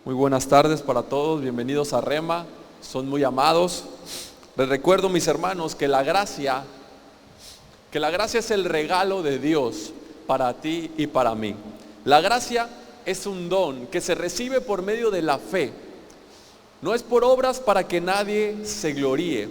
Muy buenas tardes para todos, bienvenidos a Rema, son muy amados. Les recuerdo, mis hermanos, que la gracia es el regalo de Dios para ti y para mí. La gracia es un don que se recibe por medio de la fe. No es por obras para que nadie se gloríe.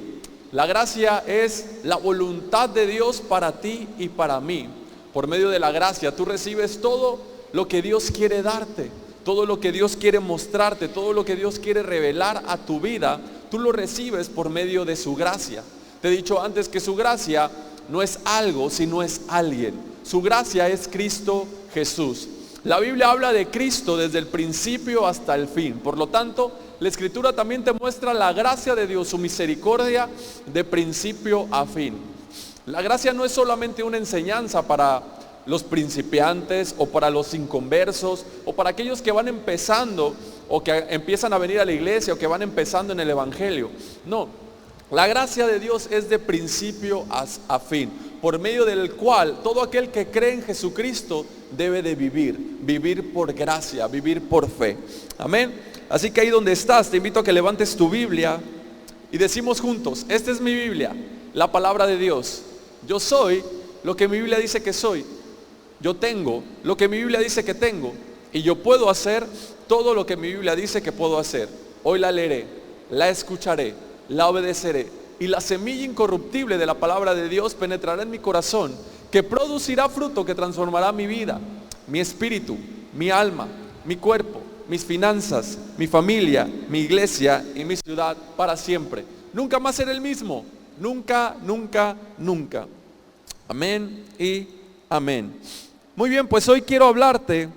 La gracia es la voluntad de Dios para ti y para mí. Por medio de la gracia tú recibes todo lo que Dios quiere darte, todo lo que Dios quiere mostrarte, todo lo que Dios quiere revelar a tu vida. Tú lo recibes por medio de su gracia. Te he dicho antes que su gracia no es algo, sino es alguien. Su gracia es Cristo Jesús. La Biblia habla de Cristo desde el principio hasta el fin. Por lo tanto, la Escritura también te muestra la gracia de Dios, su misericordia de principio a fin. La gracia no es solamente una enseñanza para los principiantes o para los inconversos o para aquellos que van empezando o que empiezan a venir a la iglesia o que van empezando en el evangelio. No, la gracia de Dios es de principio a fin, por medio del cual todo aquel que cree en Jesucristo debe de vivir por gracia, vivir por fe. Amén. Así que ahí donde estás, te invito a que levantes tu Biblia y decimos juntos: esta es mi Biblia, la palabra de Dios. Yo soy lo que mi Biblia dice que soy. Yo tengo lo que mi Biblia dice que tengo. Y yo puedo hacer todo lo que mi Biblia dice que puedo hacer. Hoy la leeré, la escucharé, la obedeceré. Y la semilla incorruptible de la palabra de Dios penetrará en mi corazón, que producirá fruto que transformará mi vida, mi espíritu, mi alma, mi cuerpo, mis finanzas, mi familia, mi iglesia y mi ciudad para siempre. Nunca más seré el mismo. Nunca, nunca, nunca. Amén y amén. Muy bien, pues hoy quiero hablarte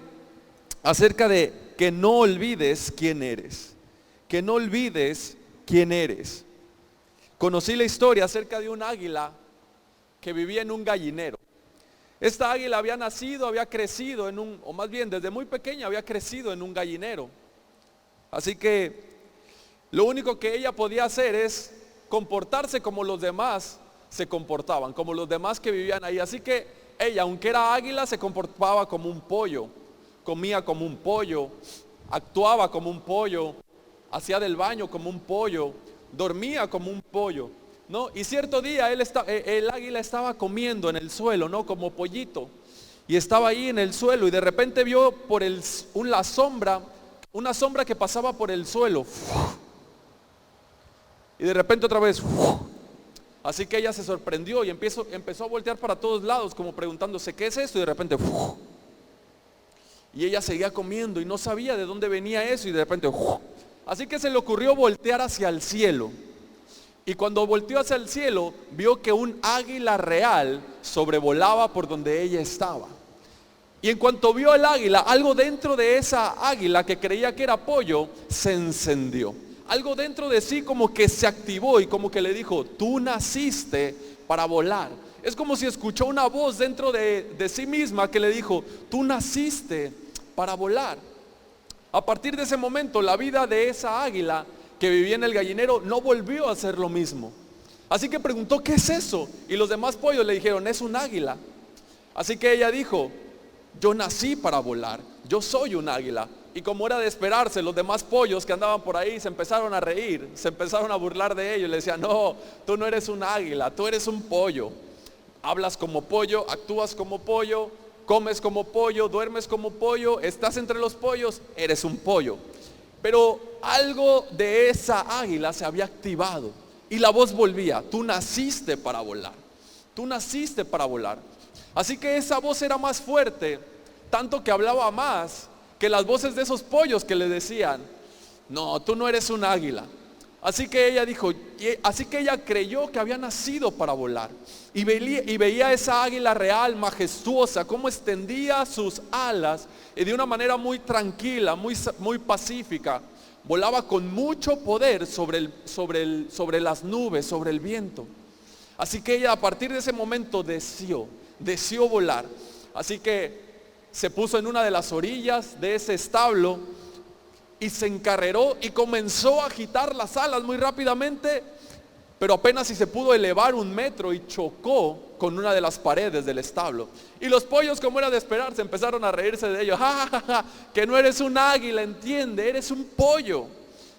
acerca de que no olvides quién eres. Que no olvides quién eres. Conocí la historia acerca de un águila que vivía en un gallinero. Esta águila había nacido, había crecido o más bien desde muy pequeña había crecido en un gallinero. Así que lo único que ella podía hacer es comportarse como los demás se comportaban, como los demás que vivían ahí. Así que ella, aunque era águila, se comportaba como un pollo, comía como un pollo, actuaba como un pollo, hacía del baño como un pollo, dormía como un pollo, ¿no? Y cierto día el águila estaba comiendo en el suelo, ¿no? Como pollito, y estaba ahí en el suelo y de repente vio una sombra que pasaba por el suelo, y de repente otra vez. Así que ella se sorprendió y empezó a voltear para todos lados como preguntándose: ¿qué es esto? Y de repente y ella seguía comiendo y no sabía de dónde venía eso y de repente así que se le ocurrió voltear hacia el cielo. Y cuando volteó hacia el cielo, vio que un águila real sobrevolaba por donde ella estaba. Y en cuanto vio el águila, algo dentro de esa águila que creía que era pollo se encendió. Algo dentro de sí como que se activó y como que le dijo: tú naciste para volar. Es como si escuchó una voz dentro de sí misma que le dijo: tú naciste para volar. A partir de ese momento, la vida de esa águila que vivía en el gallinero no volvió a ser lo mismo. Así que preguntó: ¿qué es eso? Y los demás pollos le dijeron: es un águila. Así que ella dijo: yo nací para volar, yo soy un águila. Y como era de esperarse, los demás pollos que andaban por ahí se empezaron a reír, se empezaron a burlar de ellos. Le decían: no, tú no eres un águila, tú eres un pollo. Hablas como pollo, actúas como pollo, comes como pollo, duermes como pollo, estás entre los pollos, eres un pollo. Pero algo de esa águila se había activado y la voz volvía: tú naciste para volar, tú naciste para volar. Así que esa voz era más fuerte, tanto que hablaba más que las voces de esos pollos que le decían: no, tú no eres un águila. Así que ella creyó que había nacido para volar y veía esa águila real, majestuosa, cómo extendía sus alas y de una manera muy tranquila, muy pacífica, volaba con mucho poder sobre las nubes, sobre el viento. Así que ella, a partir de ese momento, deseó volar. Así que se puso en una de las orillas de ese establo y se encarreró y comenzó a agitar las alas muy rápidamente pero apenas si se pudo elevar 1 metro y chocó con una de las paredes del establo. Y los pollos, como era de esperarse, empezaron a reírse de ellos. ¡Ja, ja, ja! Que no eres un águila, entiende, eres un pollo.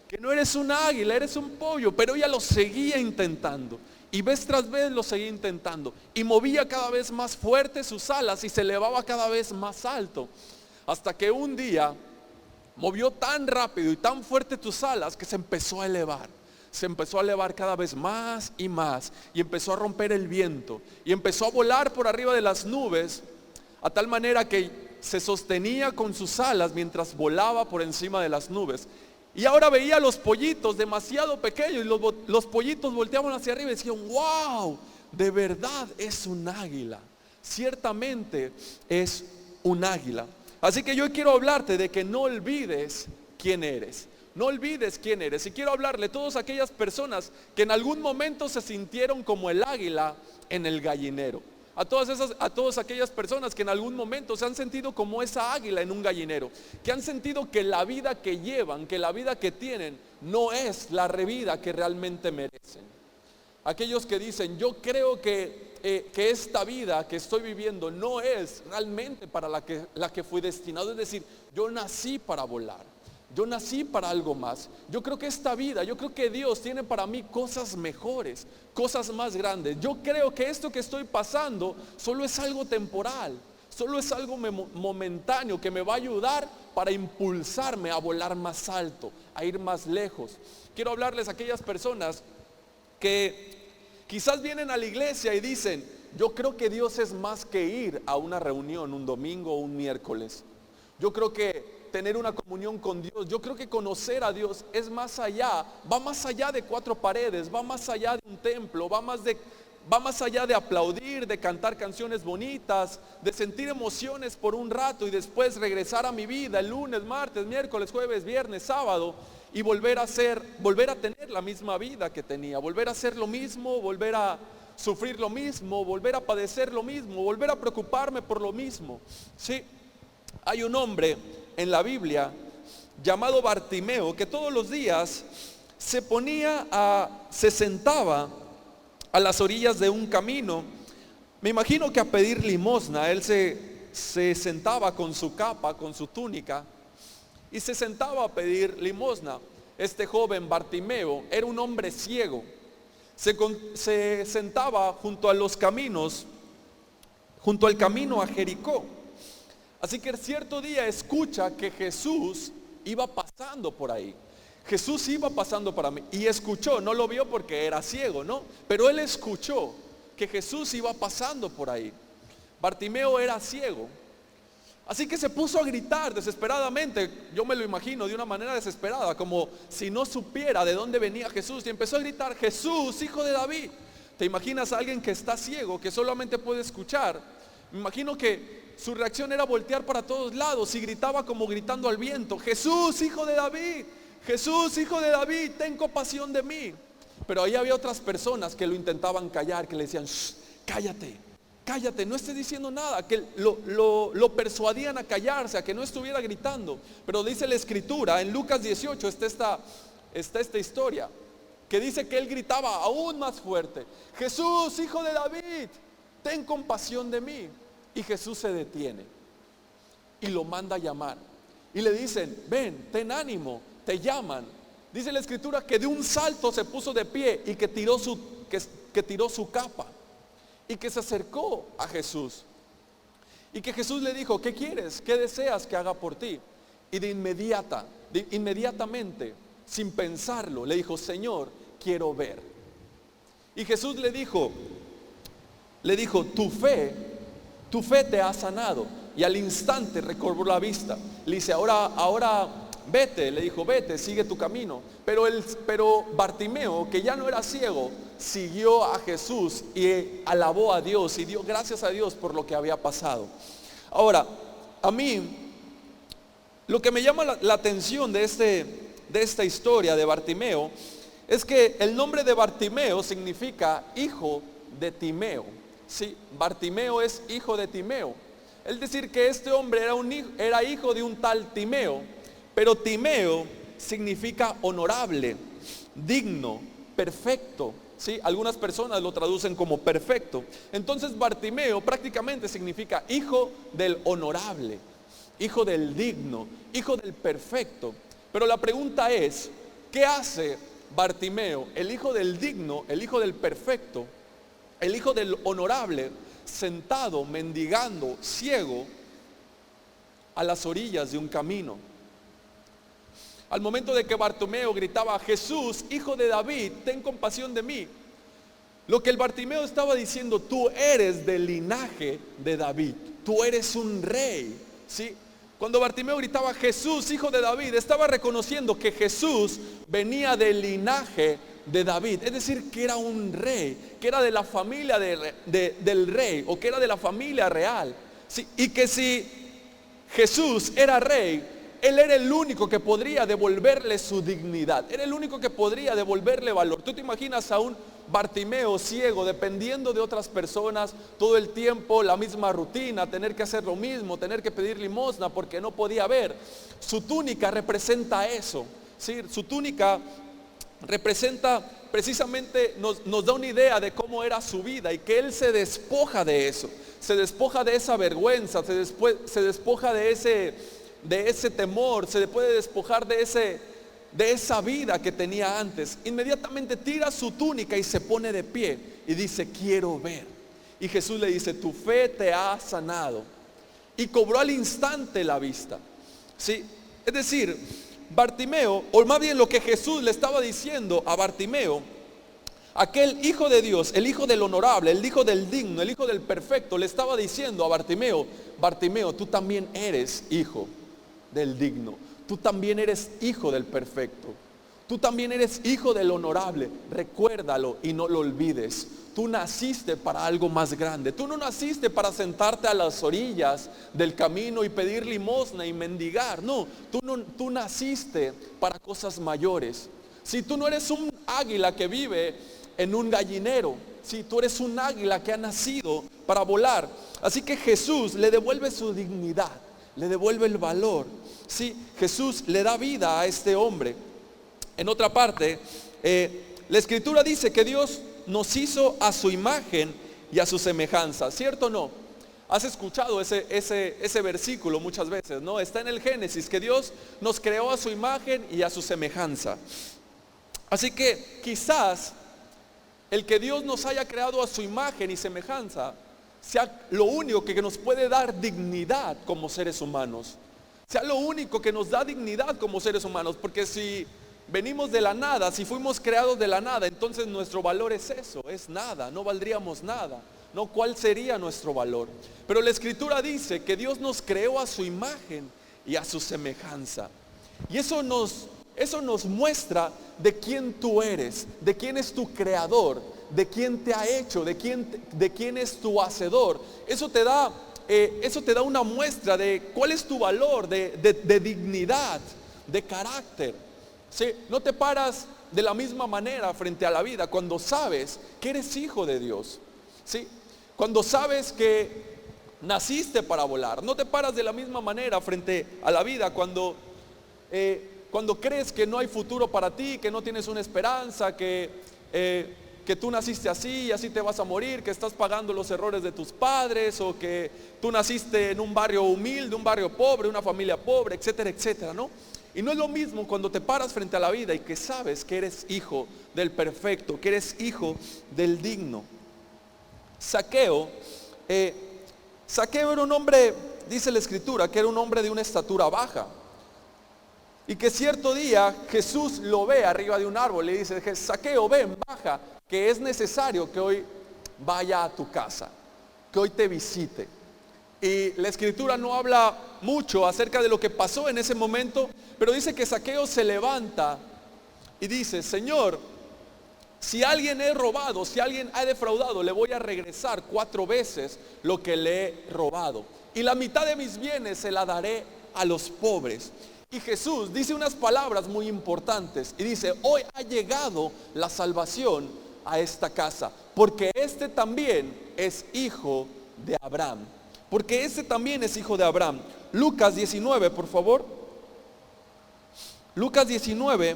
Que no eres un águila, eres un pollo. Pero ella lo seguía intentando. Y vez tras vez lo seguía intentando. Y movía cada vez más fuerte sus alas y se elevaba cada vez más alto. Hasta que un día movió tan rápido y tan fuerte tus alas que se empezó a elevar. Se empezó a elevar cada vez más y más. Y empezó a romper el viento. Y empezó a volar por arriba de las nubes. A tal manera que se sostenía con sus alas mientras volaba por encima de las nubes. Y ahora veía a los pollitos demasiado pequeños. Y los pollitos volteaban hacia arriba y decían: wow, de verdad es un águila. Ciertamente es un águila. Así que yo quiero hablarte de que no olvides quién eres. No olvides quién eres. Y quiero hablarle a todas aquellas personas que en algún momento se sintieron como el águila en el gallinero. A todas aquellas personas que en algún momento se han sentido como esa águila en un gallinero. Que han sentido que la vida que llevan, que la vida que tienen, no es la vida que realmente merecen. Aquellos que dicen: yo creo que esta vida que estoy viviendo no es realmente para la que fui destinado. Es decir, yo nací para volar. Yo nací para algo más. Yo creo que esta vida, yo creo que Dios tiene para mí cosas mejores, cosas más grandes. Yo creo que esto que estoy pasando solo es algo temporal, solo es algo momentáneo que me va a ayudar para impulsarme a volar más alto, a ir más lejos. Quiero hablarles a aquellas personas que quizás vienen a la iglesia y dicen: yo creo que Dios es más que ir a una reunión un domingo o un miércoles. Yo creo que tener una comunión con Dios, yo creo que conocer a Dios es más allá, va más allá de 4 paredes, va más allá de un templo, va más allá de aplaudir, de cantar canciones bonitas, de sentir emociones por un rato y después regresar a mi vida el lunes, martes, miércoles, jueves, viernes, sábado y volver a tener la misma vida que tenía, volver a hacer lo mismo, volver a sufrir lo mismo, volver a padecer lo mismo, volver a preocuparme por lo mismo. Sí, hay un hombre en la Biblia llamado Bartimeo que todos los días se sentaba a las orillas de un camino. Me imagino que a pedir limosna. Él se sentaba con su capa, con su túnica, y se sentaba a pedir limosna. Este joven Bartimeo era un hombre ciego. Se sentaba junto a los caminos, junto al camino a Jericó. Así que cierto día escucha que Jesús iba pasando por ahí. Jesús iba pasando para mí y escuchó, no lo vio porque era ciego, ¿no? Pero él escuchó que Jesús iba pasando por ahí. Bartimeo era ciego. Así que se puso a gritar desesperadamente. Yo me lo imagino de una manera desesperada, como si no supiera de dónde venía Jesús. Y empezó a gritar: Jesús, hijo de David. ¿Te imaginas a alguien que está ciego, que solamente puede escuchar? Me imagino que su reacción era voltear para todos lados y gritaba como gritando al viento: Jesús, hijo de David, Jesús, hijo de David, ten compasión de mí. Pero ahí había otras personas que lo intentaban callar, que le decían: cállate, cállate, no estés diciendo nada, que lo persuadían a callarse, a que no estuviera gritando. Pero dice la escritura, en Lucas 18 está esta historia, que dice que él gritaba aún más fuerte: Jesús, hijo de David, ten compasión de mí. Y Jesús se detiene y lo manda a llamar. Y le dicen: ven, ten ánimo, te llaman. Dice la escritura que de un salto se puso de pie y que tiró su capa. Y que se acercó a Jesús. Y que Jesús le dijo: ¿qué quieres? ¿Qué deseas que haga por ti? Y inmediatamente, sin pensarlo, le dijo: Señor, quiero ver. Y Jesús le dijo: tu fe te ha sanado. Y al instante recobró la vista. Le dice: ahora vete. Le dijo: vete, sigue tu camino. Pero Bartimeo, que ya no era ciego, siguió a Jesús y alabó a Dios y dio gracias a Dios por lo que había pasado. Ahora, a mí lo que me llama la atención de esta historia de Bartimeo es que el nombre de Bartimeo significa hijo de Timeo. Sí, Bartimeo es hijo de Timeo. Es decir, que este hombre era hijo de un tal Timeo. Pero Timeo significa honorable, digno, perfecto, ¿sí? Algunas personas lo traducen como perfecto. Entonces Bartimeo prácticamente significa hijo del honorable, hijo del digno, hijo del perfecto. Pero la pregunta es, ¿qué hace Bartimeo, el hijo del digno, el hijo del perfecto, el hijo del honorable, sentado, mendigando, ciego, a las orillas de un camino? Al momento de que Bartimeo gritaba: Jesús, hijo de David, ten compasión de mí, lo que el Bartimeo estaba diciendo: tú eres del linaje de David, tú eres un rey, ¿sí? Cuando Bartimeo gritaba: Jesús, hijo de David, estaba reconociendo que Jesús venía del linaje de David, es decir, que era un rey, que era de la familia del rey, o que era de la familia real, ¿sí? Y que si Jesús era rey, Él era el único que podría devolverle su dignidad, era el único que podría devolverle valor. ¿Tú te imaginas a un Bartimeo ciego, dependiendo de otras personas todo el tiempo, la misma rutina, tener que hacer lo mismo, tener que pedir limosna porque no podía ver? Su túnica representa eso, ¿sí? Su túnica representa precisamente, nos da una idea de cómo era su vida, y que él se despoja de eso, se despoja de esa vergüenza, se despoja de ese temor, se puede despojar de esa vida que tenía antes. Inmediatamente tira su túnica y se pone de pie y dice: quiero ver. Y Jesús le dice: tu fe te ha sanado. Y cobró al instante la vista, ¿sí? Es decir, Bartimeo, o más bien lo que Jesús le estaba diciendo a Bartimeo, aquel hijo de Dios, el hijo del honorable, el hijo del digno, el hijo del perfecto, le estaba diciendo a Bartimeo: Bartimeo, tú también eres hijo del digno, tú también eres hijo del perfecto, tú también eres hijo del honorable. Recuérdalo y no lo olvides. Tú naciste para algo más grande. Tú no naciste para sentarte a las orillas del camino y pedir limosna y mendigar. No, tú naciste para cosas mayores. Si tú no eres un águila que vive en un gallinero, si tú eres un águila que ha nacido para volar. Así que Jesús le devuelve su dignidad, le devuelve el valor. Sí, Jesús le da vida a este hombre. En otra parte, la Escritura dice que Dios nos hizo a su imagen y a su semejanza, ¿cierto o no? Has escuchado ese versículo muchas veces, ¿no? Está en el Génesis, que Dios nos creó a su imagen y a su semejanza. Así que quizás el que Dios nos haya creado a su imagen y semejanza sea lo único que nos puede dar dignidad como seres humanos, sea lo único que nos da dignidad como seres humanos. Porque si venimos de la nada, si fuimos creados de la nada, entonces nuestro valor es eso, es nada, no valdríamos nada, ¿no? ¿Cuál sería nuestro valor? Pero la Escritura dice que Dios nos creó a su imagen y a su semejanza, y eso nos muestra de quién tú eres, de quién es tu creador, de quién te ha hecho, de quién es tu hacedor. Eso te da una muestra de cuál es tu valor, de dignidad, de carácter. ¿Sí? No te paras de la misma manera frente a la vida cuando sabes que eres hijo de Dios, ¿sí? Cuando sabes que naciste para volar. No te paras de la misma manera frente a la vida cuando crees que no hay futuro para ti, que no tienes una esperanza, que tú naciste así y así te vas a morir, que estás pagando los errores de tus padres, o que tú naciste en un barrio humilde, un barrio pobre, una familia pobre, etcétera, etcétera, ¿no? Y no es lo mismo cuando te paras frente a la vida y que sabes que eres hijo del perfecto, que eres hijo del digno. Zaqueo era un hombre, dice la Escritura, que era un hombre de una estatura baja, y que cierto día Jesús lo ve arriba de un árbol y le dice: Zaqueo, ven, baja, que es necesario que hoy vaya a tu casa, que hoy te visite. Y la Escritura no habla mucho acerca de lo que pasó en ese momento, pero dice que Zaqueo se levanta y dice: Señor, si alguien he robado, si alguien ha defraudado, le voy a regresar 4 veces lo que le he robado, y la mitad de mis bienes se la daré a los pobres. Y Jesús dice unas palabras muy importantes y dice: hoy ha llegado la salvación a esta casa, porque este también es hijo de Abraham. Porque ese también es hijo de Abraham. Lucas 19, por favor. Lucas 19,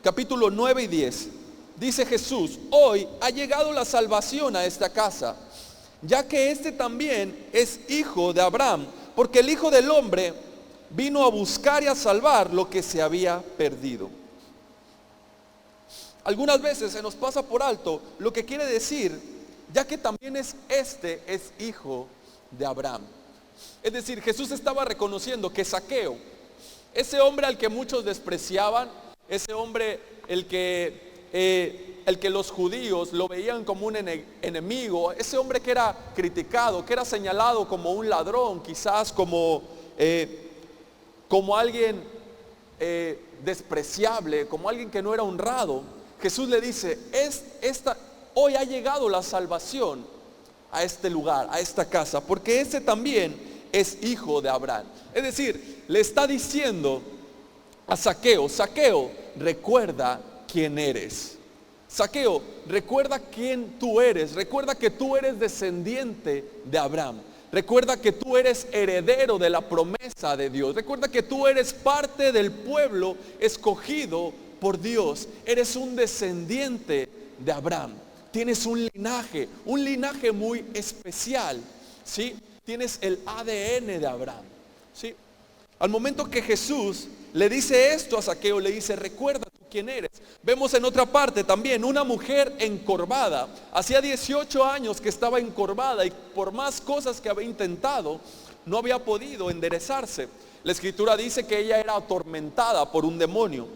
capítulo 9 y 10. dice Jesús, hoy ha llegado la salvación a esta casa, ya que este también es hijo de Abraham, porque el Hijo del Hombre vino a buscar y a salvar lo que se había perdido. Algunas veces se nos pasa por alto lo que quiere decir, ya que también es hijo de Abraham. Es decir, Jesús estaba reconociendo que Zaqueo, ese hombre al que muchos despreciaban, ese hombre el que los judíos lo veían como un enemigo, ese hombre que era criticado, que era señalado como un ladrón, quizás como alguien despreciable, como alguien que no era honrado, Jesús le dice, hoy ha llegado la salvación a este lugar, a esta casa, porque ese también es hijo de Abraham. Es decir, le está diciendo a Zaqueo, Zaqueo, recuerda quién eres. Zaqueo, recuerda quién tú eres. Recuerda que tú eres descendiente de Abraham. Recuerda que tú eres heredero de la promesa de Dios. Recuerda que tú eres parte del pueblo escogido por Dios. Eres un descendiente de Abraham. Tienes un linaje muy especial, ¿sí? Tienes el ADN de Abraham, ¿sí? Al momento que Jesús le dice esto a Zaqueo, le dice, recuerda tú quién eres. Vemos en otra parte también una mujer encorvada. Hacía 18 años que estaba encorvada y por más cosas que había intentado, no había podido enderezarse. La escritura dice que ella era atormentada por un demonio.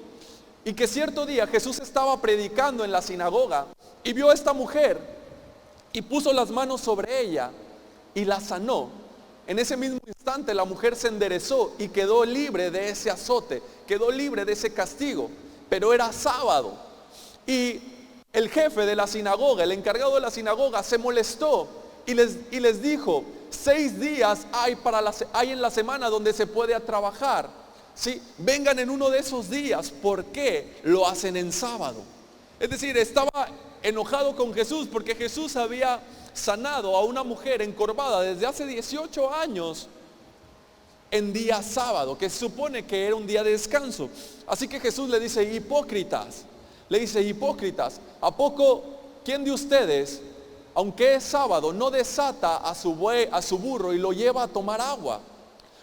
Y que cierto día Jesús estaba predicando en la sinagoga y vio a esta mujer y puso las manos sobre ella y la sanó. En ese mismo instante la mujer se enderezó y quedó libre de ese azote, quedó libre de ese castigo. Pero era sábado y el jefe de la sinagoga, el encargado de la sinagoga, se molestó y les dijo, 6 días hay en la semana donde se puede trabajar, ¿sí? Vengan en uno de esos días. ¿Por qué lo hacen en sábado? Es decir, estaba enojado con Jesús porque Jesús había sanado a una mujer encorvada desde hace 18 años en día sábado, que se supone que era un día de descanso. Así que Jesús le dice, hipócritas, ¿a poco quién de ustedes, aunque es sábado, no desata a su burro y lo lleva a tomar agua?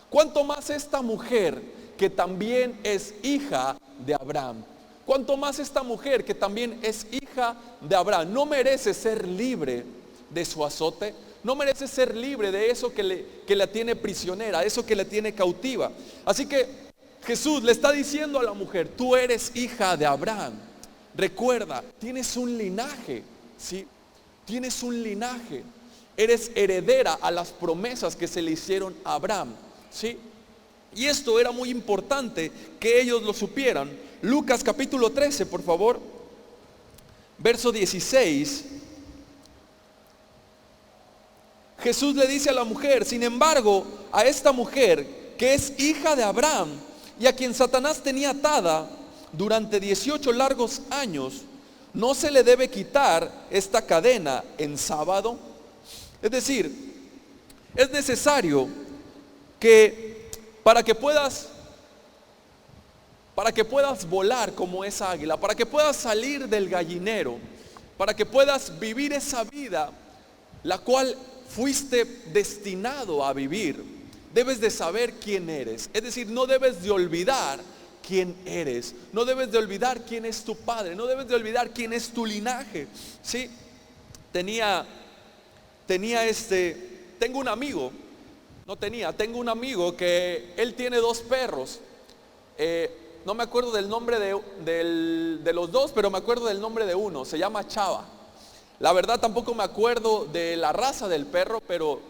¿Cuánto más esta mujer que también es hija de Abraham? ¿Cuánto más esta mujer que también es hija de Abraham no merece ser libre de su azote? No merece ser libre de eso que la tiene prisionera, eso que la tiene cautiva. Así que Jesús le está diciendo a la mujer, tú eres hija de Abraham. Recuerda, tienes un linaje, ¿sí? Tienes un linaje. Eres heredera a las promesas que se le hicieron a Abraham, ¿sí? Y esto era muy importante que ellos lo supieran. Lucas capítulo 13, por favor, verso 16. Jesús le dice a la mujer, sin embargo, a esta mujer que es hija de Abraham y a quien Satanás tenía atada durante 18 largos años, no se le debe quitar esta cadena en sábado. Es decir, es necesario que para que puedas volar como esa águila, para que puedas salir del gallinero, para que puedas vivir esa vida la cual fuiste destinado a vivir, debes de saber quién eres. Es decir, no debes de olvidar quién eres, no debes de olvidar quién es tu padre, no debes de olvidar quién es tu linaje, ¿sí? Tengo un amigo que él tiene 2 perros. No me acuerdo del nombre de los 2, pero me acuerdo del nombre de uno, se llama Chava. La verdad tampoco me acuerdo de la raza del perro, pero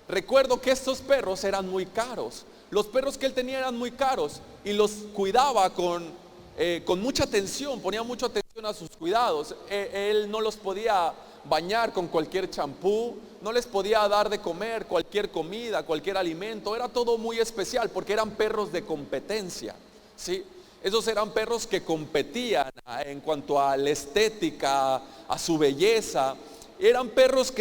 recuerdo que estos perros eran muy caros. Los perros que él tenía eran muy caros y los cuidaba con mucha atención, ponía mucha atención a sus cuidados. Él no los podía bañar con cualquier champú, no les podía dar de comer cualquier comida, cualquier alimento. Era todo muy especial porque eran perros de competencia, ¿sí? Esos eran perros que competían en cuanto a la estética, a su belleza. Eran perros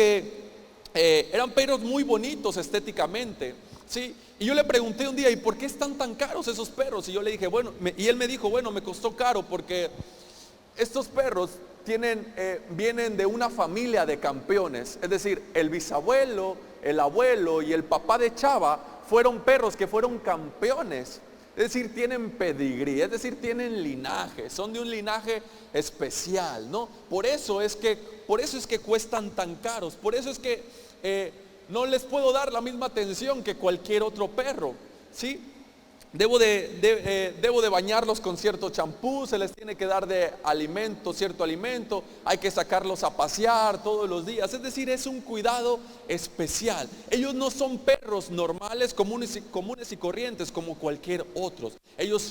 muy bonitos estéticamente, ¿sí? Y yo le pregunté un día, ¿y por qué están tan caros esos perros? Y yo le dije, y él me dijo, bueno, me costó caro porque estos perros vienen de una familia de campeones. Es decir, el bisabuelo, el abuelo y el papá de Chava fueron perros que fueron campeones. Es decir, tienen pedigrí, es decir, tienen linaje, son de un linaje especial, ¿no? Por eso es que cuestan tan caros, por eso es que no les puedo dar la misma atención que cualquier otro perro, ¿sí? Debo de bañarlos con cierto champú, se les tiene que dar de alimento, cierto alimento, hay que sacarlos a pasear todos los días, es decir, es un cuidado especial. Ellos no son perros normales, comunes y corrientes como cualquier otro. Ellos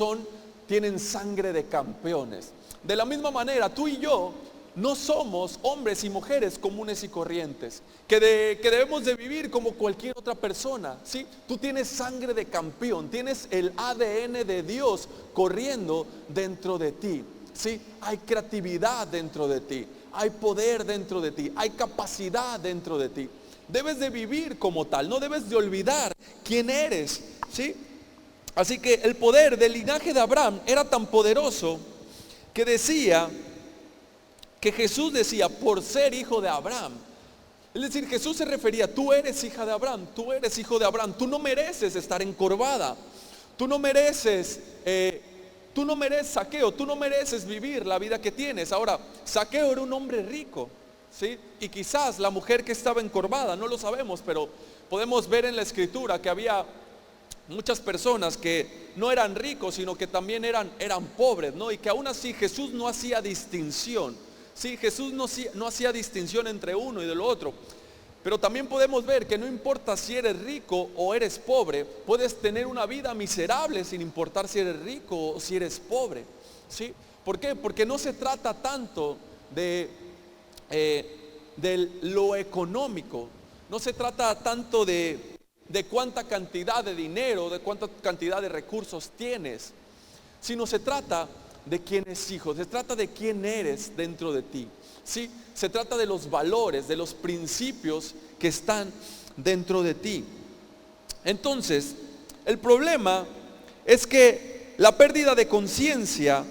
tienen sangre de campeones. De la misma manera, tú y yo no somos hombres y mujeres comunes y corrientes, que debemos de vivir como cualquier otra persona, ¿sí? Tú tienes sangre de campeón, tienes el ADN de Dios corriendo dentro de ti, ¿sí? Hay creatividad dentro de ti, hay poder dentro de ti, hay capacidad dentro de ti. Debes de vivir como tal, no debes de olvidar quién eres, ¿sí? Así que el poder del linaje de Abraham era tan poderoso que Jesús decía, por ser hijo de Abraham. Es decir, Jesús se refería, tú eres hija de Abraham, tú eres hijo de Abraham, tú no mereces estar encorvada, tú no mereces Zaqueo, tú no mereces vivir la vida que tienes. Ahora, Zaqueo era un hombre rico, ¿sí? Y quizás la mujer que estaba encorvada, no lo sabemos, pero podemos ver en la escritura que había muchas personas que no eran ricos, sino que también eran pobres, ¿no? Y que aún así Jesús no hacía distinción. Sí, Jesús no hacía distinción entre uno y del otro. Pero también podemos ver que no importa si eres rico o eres pobre, puedes tener una vida miserable sin importar si eres rico o si eres pobre, ¿sí? ¿Por qué? Porque no se trata tanto de lo económico, no se trata tanto de cuánta cantidad de dinero, de cuánta cantidad de recursos tienes, sino se trata de quién es hijo, se trata de quién eres dentro de ti, ¿sí? Se trata de los valores, de los principios que están dentro de ti. Entonces, el problema es que la pérdida de conciencia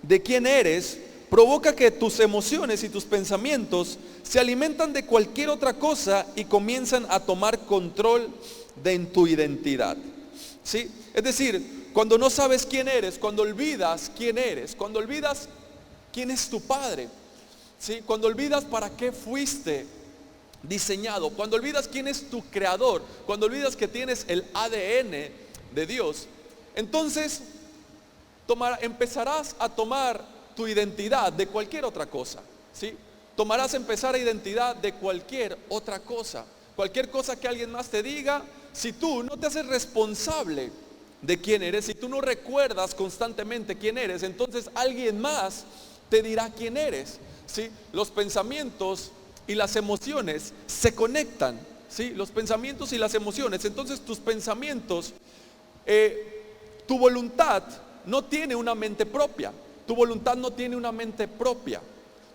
de quién eres provoca que tus emociones y tus pensamientos se alimentan de cualquier otra cosa y comienzan a tomar control de tu identidad, ¿sí? Es decir, cuando no sabes quién eres, cuando olvidas quién eres, cuando olvidas quién es tu padre, ¿sí? Cuando olvidas para qué fuiste diseñado, cuando olvidas quién es tu creador, cuando olvidas que tienes el ADN de Dios, entonces empezarás a tomar tu identidad de cualquier otra cosa, ¿sí? Empezar a identidad de cualquier otra cosa, cualquier cosa que alguien más te diga. Si tú no te haces responsable de quién eres, si tú no recuerdas constantemente quién eres, entonces alguien más te dirá quién eres, ¿sí? Los pensamientos y las emociones se conectan, ¿sí? Los pensamientos y las emociones. Entonces tus pensamientos, tu voluntad no tiene una mente propia, tu voluntad no tiene una mente propia.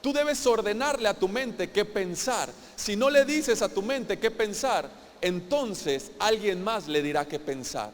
Tú debes ordenarle a tu mente qué pensar. Si no le dices a tu mente qué pensar, entonces alguien más le dirá qué pensar.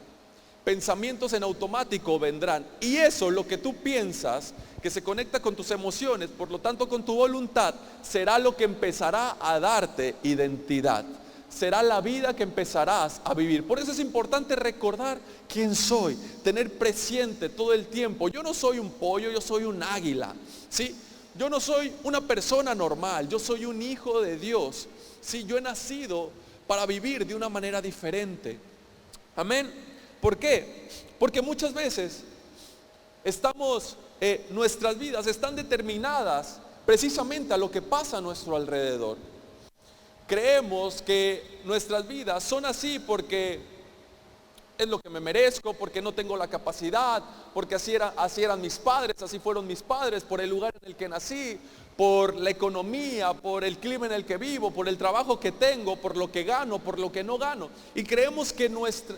Pensamientos en automático vendrán, y eso, lo que tú piensas, que se conecta con tus emociones, por lo tanto con tu voluntad, será lo que empezará a darte identidad, será la vida que empezarás a vivir. Por eso es importante recordar quién soy, tener presente todo el tiempo. Yo no soy un pollo, yo soy un águila, ¿sí? Yo no soy una persona normal, yo soy un hijo de Dios, ¿sí? Yo he nacido para vivir de una manera diferente. Amén. ¿Por qué? Porque muchas veces nuestras vidas están determinadas precisamente a lo que pasa a nuestro alrededor. Creemos que nuestras vidas son así porque es lo que me merezco, porque no tengo la capacidad, porque así eran mis padres, así fueron mis padres, por el lugar en el que nací, por la economía, por el clima en el que vivo, por el trabajo que tengo, por lo que gano, por lo que no gano. Y creemos que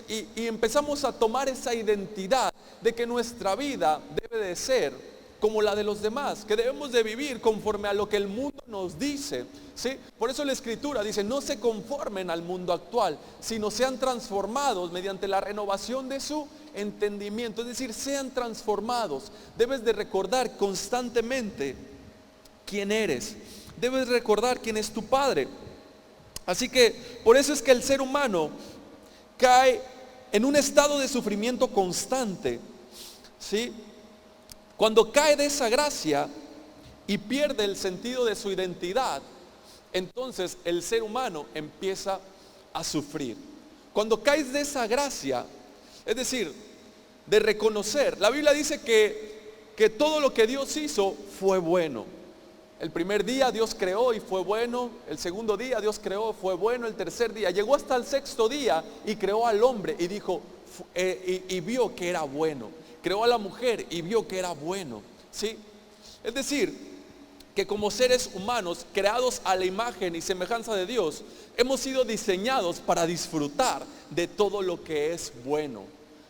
y empezamos a tomar esa identidad de que nuestra vida debe de ser como la de los demás, que debemos de vivir conforme a lo que el mundo nos dice, ¿sí? Por eso la escritura dice, no se conformen al mundo actual, sino sean transformados mediante la renovación de su entendimiento, es decir, sean transformados. Debes de recordar constantemente quién eres. Debes recordar quién es tu Padre. Así que por eso es que el ser humano cae en un estado de sufrimiento constante, ¿sí? Cuando cae de esa gracia y pierde el sentido de su identidad, entonces el ser humano empieza a sufrir. Cuando caes de esa gracia, es decir, de reconocer, la Biblia dice que todo lo que Dios hizo fue bueno. El primer día Dios creó y fue bueno. El segundo día Dios creó, fue bueno. El tercer día, llegó hasta el sexto día y creó al hombre y dijo, y vio que era bueno. Creó a la mujer y vio que era bueno, ¿sí? Es decir, que como seres humanos creados a la imagen y semejanza de Dios, hemos sido diseñados para disfrutar de todo lo que es bueno,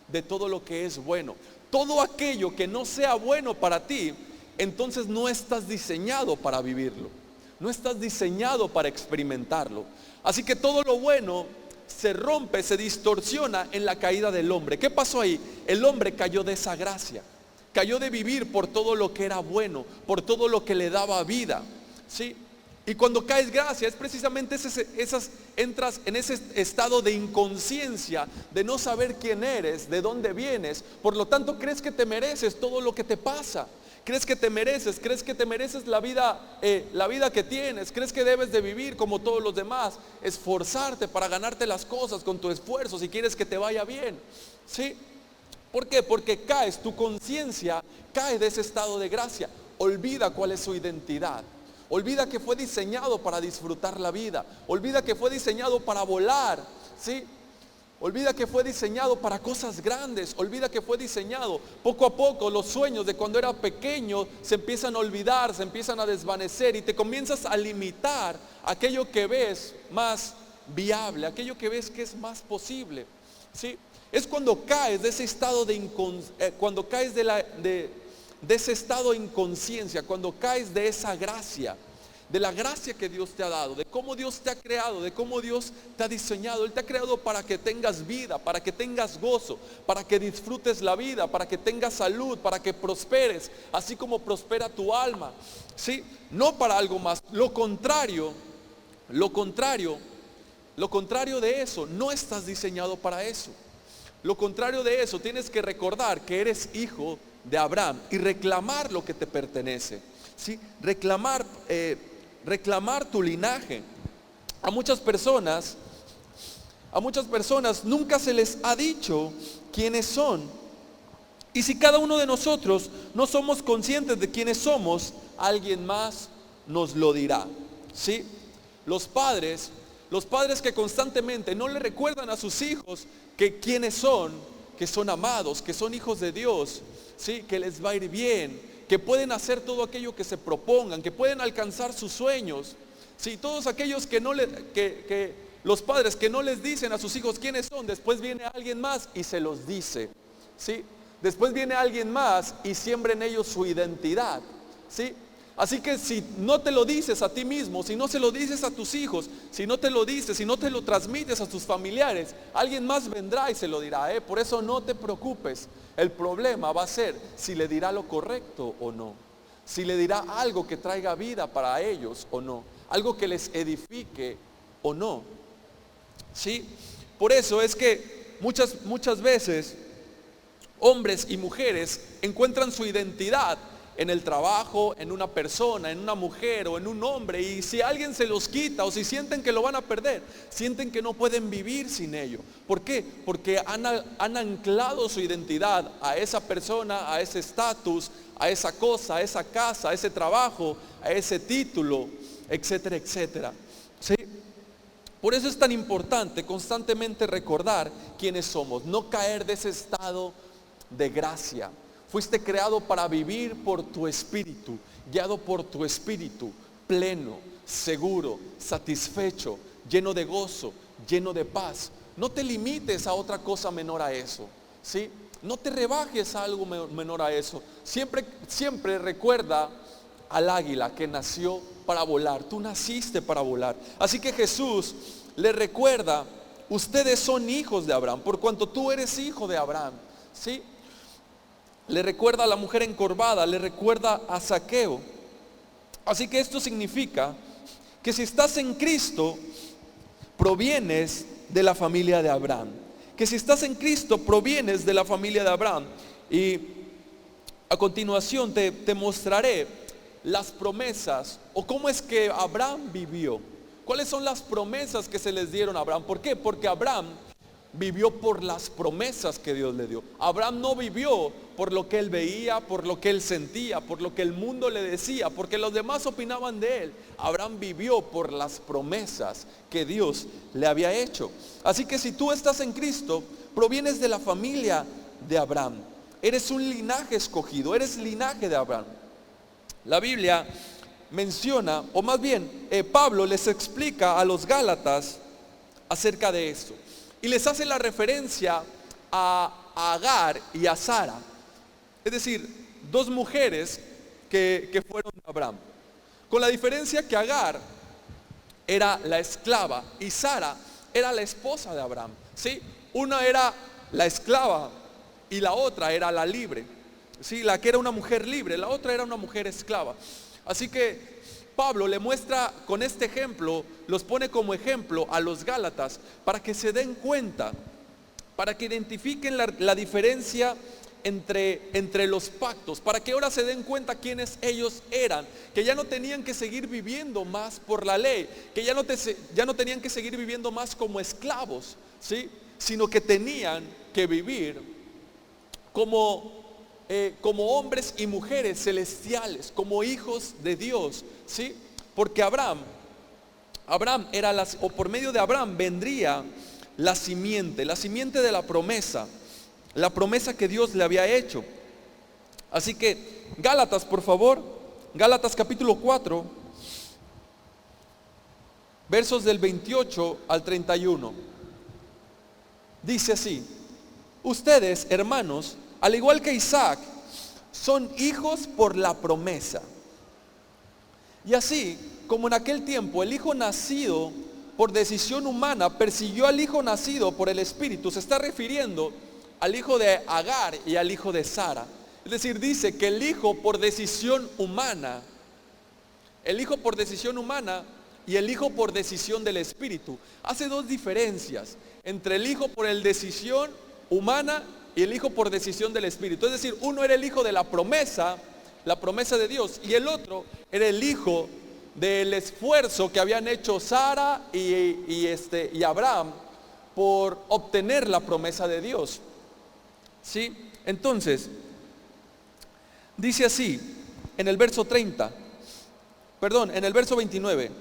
de todo lo que es bueno. Todo aquello que no sea bueno para ti, entonces no estás diseñado para vivirlo, no estás diseñado para experimentarlo. Así que todo lo bueno se rompe, se distorsiona en la caída del hombre. ¿Qué pasó ahí? El hombre cayó de esa gracia, cayó de vivir por todo lo que era bueno, por todo lo que le daba vida, ¿sí? Y cuando caes gracia es precisamente entras en ese estado de inconsciencia, de no saber quién eres, de dónde vienes. Por lo tanto crees que te mereces todo lo que te pasa. Crees que te mereces la vida que tienes. Crees que debes de vivir como todos los demás, esforzarte para ganarte las cosas con tu esfuerzo si quieres que te vaya bien, ¿sí? ¿Por qué? Porque tu conciencia cae de ese estado de gracia. Olvida cuál es su identidad. Olvida que fue diseñado para disfrutar la vida. Olvida que fue diseñado para volar, ¿sí? Olvida que fue diseñado para cosas grandes. Olvida que fue diseñado. Poco a poco los sueños de cuando era pequeño se empiezan a olvidar, se empiezan a desvanecer y te comienzas a limitar aquello que ves más viable, aquello que ves que es más posible, ¿sí? Es cuando caes de ese estado de ese estado de inconsciencia, cuando caes de esa gracia, de la gracia que Dios te ha dado, de cómo Dios te ha creado, de cómo Dios te ha diseñado. Él te ha creado para que tengas vida, para que tengas gozo, para que disfrutes la vida, para que tengas salud, para que prosperes, así como prospera tu alma, ¿sí? No para algo más. Lo contrario de eso, no estás diseñado para eso. Lo contrario de eso, tienes que recordar que eres hijo de Abraham y reclamar lo que te pertenece, ¿sí? Reclamar tu linaje. A muchas personas nunca se les ha dicho quiénes son. Y si cada uno de nosotros no somos conscientes de quiénes somos, alguien más nos lo dirá, ¿sí? Los padres que constantemente no le recuerdan a sus hijos que quiénes son, que son amados, que son hijos de Dios, ¿sí? Que les va a ir bien, que pueden hacer todo aquello que se propongan, que pueden alcanzar sus sueños, ¿sí? Todos aquellos que los padres que no les dicen a sus hijos quiénes son, después viene alguien más y se los dice, ¿sí? Después viene alguien más y siembra en ellos su identidad, ¿sí? Así que si no te lo dices a ti mismo, si no se lo dices a tus hijos, si no te lo dices, si no te lo transmites a tus familiares, alguien más vendrá y se lo dirá, ¿eh? Por eso no te preocupes. El problema va a ser si le dirá lo correcto o no, si le dirá algo que traiga vida para ellos o no, algo que les edifique o no, ¿sí? Por eso es que muchas veces hombres y mujeres encuentran su identidad en el trabajo, en una persona, en una mujer o en un hombre, y si alguien se los quita o si sienten que lo van a perder, sienten que no pueden vivir sin ello. ¿Por qué? Porque han anclado su identidad a esa persona, a ese estatus, a esa cosa, a esa casa, a ese trabajo, a ese título, etcétera, etcétera, ¿sí? Por eso es tan importante constantemente recordar quiénes somos, no caer de ese estado de gracia. Fuiste creado para vivir por tu espíritu, guiado por tu espíritu, pleno, seguro, satisfecho, lleno de gozo, lleno de paz. No te limites a otra cosa menor a eso, ¿sí? No te rebajes a algo menor a eso. Siempre recuerda al águila que nació para volar. Tú naciste para volar. Así que Jesús le recuerda, ustedes son hijos de Abraham, por cuanto tú eres hijo de Abraham, ¿sí? Le recuerda a la mujer encorvada, le recuerda a Zaqueo. Así que esto significa que si estás en Cristo, provienes de la familia de Abraham. Que si estás en Cristo, provienes de la familia de Abraham. Y a continuación te mostraré las promesas o cómo es que Abraham vivió. ¿Cuáles son las promesas que se les dieron a Abraham? ¿Por qué? Porque Abraham vivió por las promesas que Dios le dio. Abraham no vivió por lo que él veía, por lo que él sentía, por lo que el mundo le decía, porque los demás opinaban de él. Abraham vivió por las promesas que Dios le había hecho. Así que si tú estás en Cristo, provienes de la familia de Abraham. Eres un linaje escogido, eres linaje de Abraham. La Biblia menciona, o más bien Pablo les explica a los Gálatas acerca de esto. Y les hace la referencia a Agar y a Sara. Es decir, dos mujeres que fueron de Abraham. Con la diferencia que Agar era la esclava y Sara era la esposa de Abraham. ¿Sí? Una era la esclava y la otra era la libre. ¿Sí? La que era una mujer libre, la otra era una mujer esclava. Así que Pablo le muestra con este ejemplo, los pone como ejemplo a los Gálatas para que se den cuenta, para que identifiquen la diferencia entre los pactos, para que ahora se den cuenta quiénes ellos eran, que ya no tenían que seguir viviendo más por la ley, que ya no tenían que seguir viviendo más como esclavos, ¿sí? Sino que tenían que vivir como hombres y mujeres celestiales, como hijos de Dios, ¿sí? Porque Abraham era o por medio de Abraham vendría la simiente de la promesa que Dios le había hecho. Así que Gálatas, por favor, Gálatas capítulo 4, versos del 28 al 31. Dice así: ustedes, hermanos, al igual que Isaac, son hijos por la promesa. Y así como en aquel tiempo el hijo nacido por decisión humana persiguió al hijo nacido por el Espíritu, se está refiriendo al hijo de Agar y al hijo de Sara. Es decir, dice que el hijo por decisión humana y el hijo por decisión del Espíritu. Hace dos diferencias entre el hijo por decisión humana y el hijo por decisión del Espíritu. Es decir, uno era el hijo de la promesa de Dios, y el otro era el hijo del esfuerzo que habían hecho Sara y Abraham por obtener la promesa de Dios. ¿Sí? Entonces, dice así en el verso 29: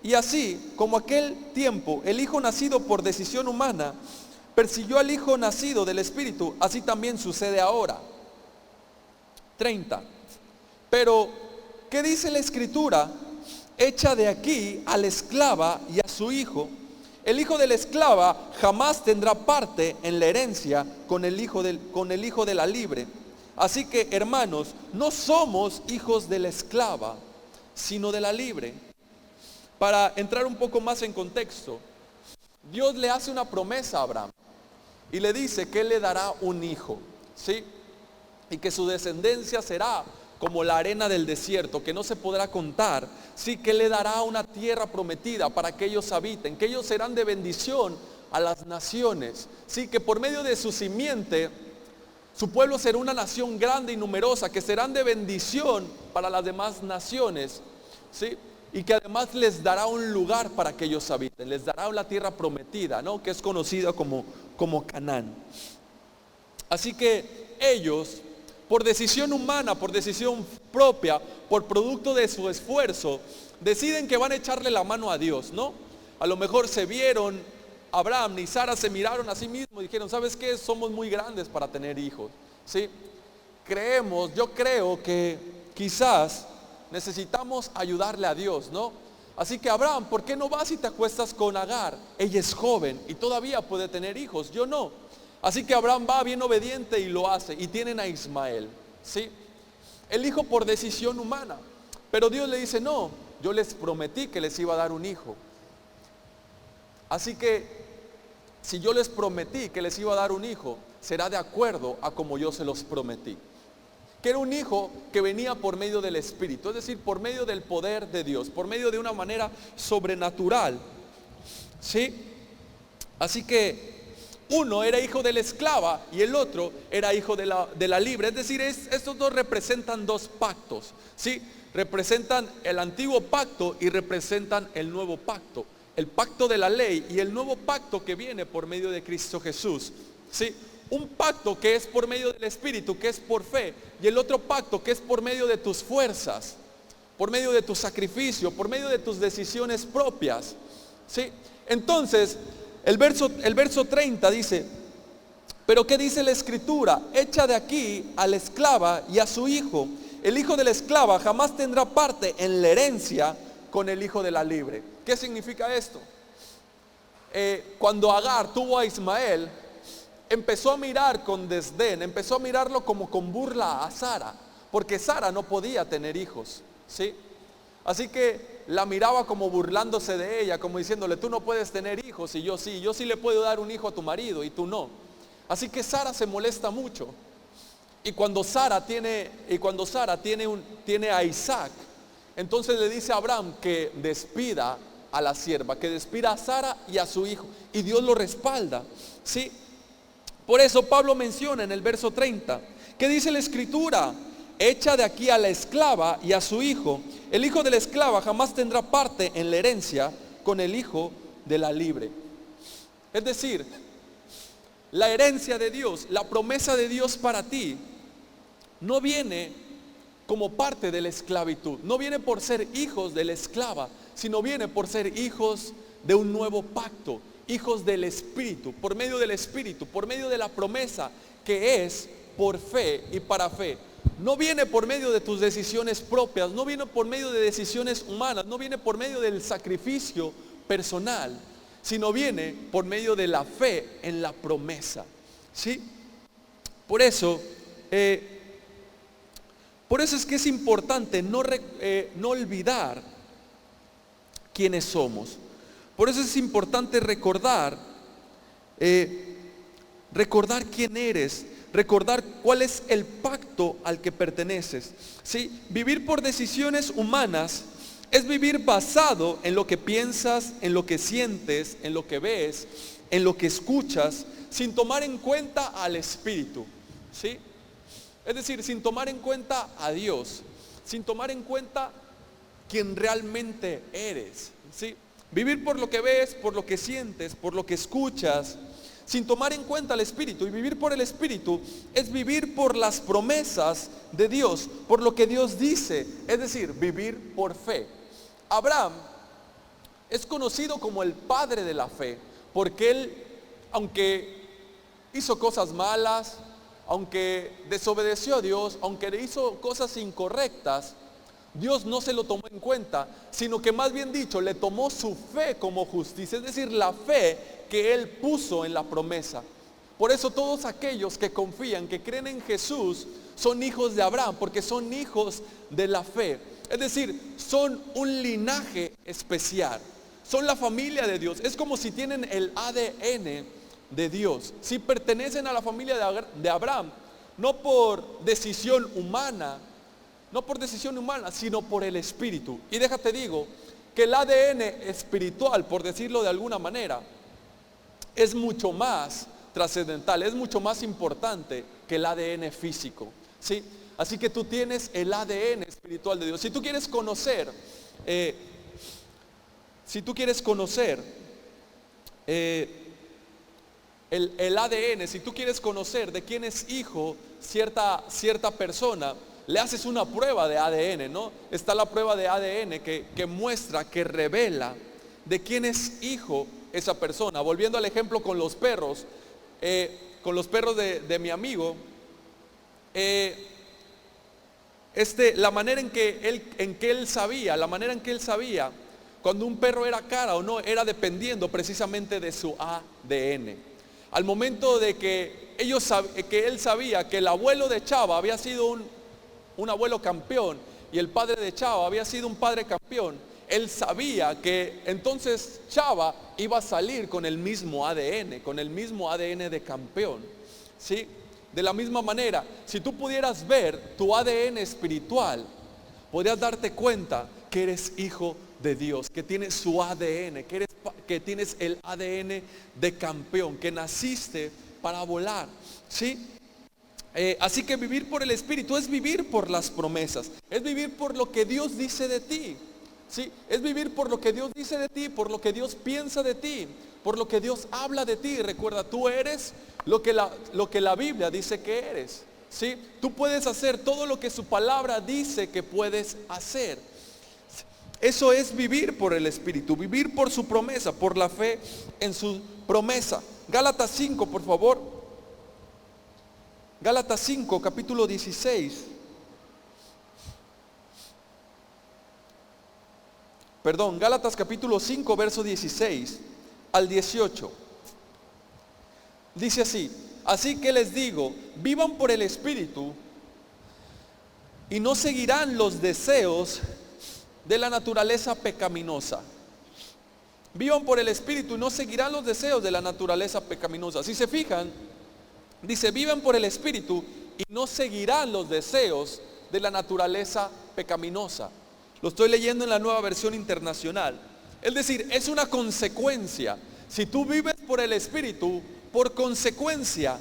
y así como aquel tiempo el hijo nacido por decisión humana persiguió al hijo nacido del Espíritu, así también sucede ahora. 30. Pero, ¿qué dice la Escritura? Echa de aquí a la esclava y a su hijo. El hijo de la esclava jamás tendrá parte en la herencia con el hijo de la libre. Así que, hermanos, no somos hijos de la esclava, sino de la libre. Para entrar un poco más en contexto, Dios le hace una promesa a Abraham y le dice que él le dará un hijo, ¿sí? Y que su descendencia será como la arena del desierto, que no se podrá contar. Sí, que le dará una tierra prometida para que ellos habiten, que ellos serán de bendición a las naciones. Sí, que por medio de su simiente, su pueblo será una nación grande y numerosa, que serán de bendición para las demás naciones. Sí, y que además les dará un lugar para que ellos habiten, les dará una tierra prometida, ¿no? Que es conocida como Canaán. Así que ellos, por decisión humana, por decisión propia, por producto de su esfuerzo, deciden que van a echarle la mano a Dios, ¿no? A lo mejor se vieron, Abraham y Sara se miraron a sí mismos y dijeron: ¿sabes qué? Somos muy grandes para tener hijos, ¿sí? Yo creo que quizás necesitamos ayudarle a Dios, ¿no? Así que Abraham, ¿por qué no vas y te acuestas con Agar? Ella es joven y todavía puede tener hijos, yo no. Así que Abraham va bien obediente y lo hace, y tienen a Ismael, ¿sí? El hijo por decisión humana. Pero Dios le dice: no, yo les prometí que les iba a dar un hijo. Así que si yo les prometí que les iba a dar un hijo, será de acuerdo a como yo se los prometí. que era un hijo que venía por medio del Espíritu, es decir, por medio del poder de Dios, por medio de una manera sobrenatural. ¿Sí? Así que uno era hijo de la esclava y el otro era hijo de la libre. Es decir, estos dos representan dos pactos, ¿sí? Representan el antiguo pacto y representan el nuevo pacto. El pacto de la ley y el nuevo pacto que viene por medio de Cristo Jesús, ¿sí? Un pacto que es por medio del Espíritu, que es por fe, y el otro pacto que es por medio de tus fuerzas, por medio de tu sacrificio, por medio de tus decisiones propias, ¿sí? Entonces, el verso 30 dice: pero ¿qué dice la Escritura? Echa de aquí a la esclava y a su hijo. El hijo de la esclava jamás tendrá parte en la herencia con el hijo de la libre. ¿Qué significa esto? Cuando Agar tuvo a Ismael, empezó a mirar con desdén, empezó a mirarlo como con burla a Sara, porque Sara no podía tener hijos, ¿sí? Así que la miraba como burlándose de ella, como diciéndole: tú no puedes tener hijos y yo sí le puedo dar un hijo a tu marido y tú no. Así que Sara se molesta mucho. Y cuando Sara tiene a Isaac, entonces le dice a Abraham que despida a la sierva, que despida a Sara y a su hijo, y Dios lo respalda, ¿sí? Por eso Pablo menciona en el verso 30, ¿qué dice la Escritura? Echa de aquí a la esclava y a su hijo. El hijo de la esclava jamás tendrá parte en la herencia con el hijo de la libre. Es decir, la herencia de Dios, la promesa de Dios para ti, no viene como parte de la esclavitud, no viene por ser hijos de la esclava, sino viene por ser hijos de un nuevo pacto, hijos del Espíritu, por medio del Espíritu, por medio de la promesa que es por fe y para fe. No viene por medio de tus decisiones propias, no viene por medio de decisiones humanas, no viene por medio del sacrificio personal, sino viene por medio de la fe en la promesa, ¿sí? Por eso es que es importante no olvidar quiénes somos. Por eso es importante recordar quién eres, recordar cuál es el pacto al que perteneces, ¿sí? Vivir por decisiones humanas es vivir basado en lo que piensas, en lo que sientes, en lo que ves, en lo que escuchas, sin tomar en cuenta al Espíritu, ¿sí? Es decir, sin tomar en cuenta a Dios, sin tomar en cuenta quién realmente eres, ¿sí? Vivir por lo que ves, por lo que sientes, por lo que escuchas, sin tomar en cuenta al Espíritu. Y vivir por el Espíritu es vivir por las promesas de Dios, por lo que Dios dice, es decir, vivir por fe. Abraham es conocido como el padre de la fe, porque él, aunque hizo cosas malas, aunque desobedeció a Dios, aunque le hizo cosas incorrectas, Dios no se lo tomó en cuenta, sino que más bien dicho, le tomó su fe como justicia, es decir, la fe que él puso en la promesa. Por eso todos aquellos que confían, que creen en Jesús, son hijos de Abraham, porque son hijos de la fe. Es decir, son un linaje especial, son la familia de Dios. Es como si tienen el ADN de Dios. Si pertenecen a la familia de Abraham, no por decisión humana, sino por el Espíritu. Y déjate digo que el ADN espiritual, por decirlo de alguna manera, es mucho más trascendental, es mucho más importante que el ADN físico, ¿sí? Así que tú tienes el ADN espiritual de Dios. Si tú quieres conocer el ADN, si tú quieres conocer de quién es hijo cierta persona, le haces una prueba de ADN, ¿no? Está la prueba de ADN que muestra, que revela de quién es hijo esa persona. Volviendo al ejemplo con los perros, de mi amigo, la manera en que él sabía cuando un perro era cara o no, era dependiendo precisamente de su ADN. Al momento de que él sabía que el abuelo de Chava había sido un abuelo campeón y el padre de Chava había sido un padre campeón, él sabía que entonces Chava iba a salir con el mismo ADN de campeón, ¿sí? De la misma manera, si tú pudieras ver tu ADN espiritual, podrías darte cuenta que eres hijo de Dios, que tienes su ADN, que tienes el ADN de campeón, que naciste para volar, ¿sí? Así que vivir por el Espíritu es vivir por las promesas, es vivir por lo que Dios dice de ti, ¿sí? Es vivir por lo que Dios dice de ti, por lo que Dios piensa de ti, por lo que Dios habla de ti. Recuerda, tú eres lo que la Biblia dice que eres, ¿sí? Tú puedes hacer todo lo que su palabra dice que puedes hacer. Eso es vivir por el Espíritu, vivir por su promesa, por la fe en su promesa. Gálatas 5, por favor. Gálatas 5, capítulo 16. Perdón, Gálatas capítulo 5, verso 16 al 18. Dice así: así que les digo, vivan por el Espíritu y no seguirán los deseos de la naturaleza pecaminosa. Vivan por el Espíritu y no seguirán los deseos de la naturaleza pecaminosa. Si se fijan, dice, vivan por el Espíritu y no seguirán los deseos de la naturaleza pecaminosa. Lo estoy leyendo en la Nueva Versión Internacional. Es decir, es una consecuencia. Si tú vives por el Espíritu, por consecuencia,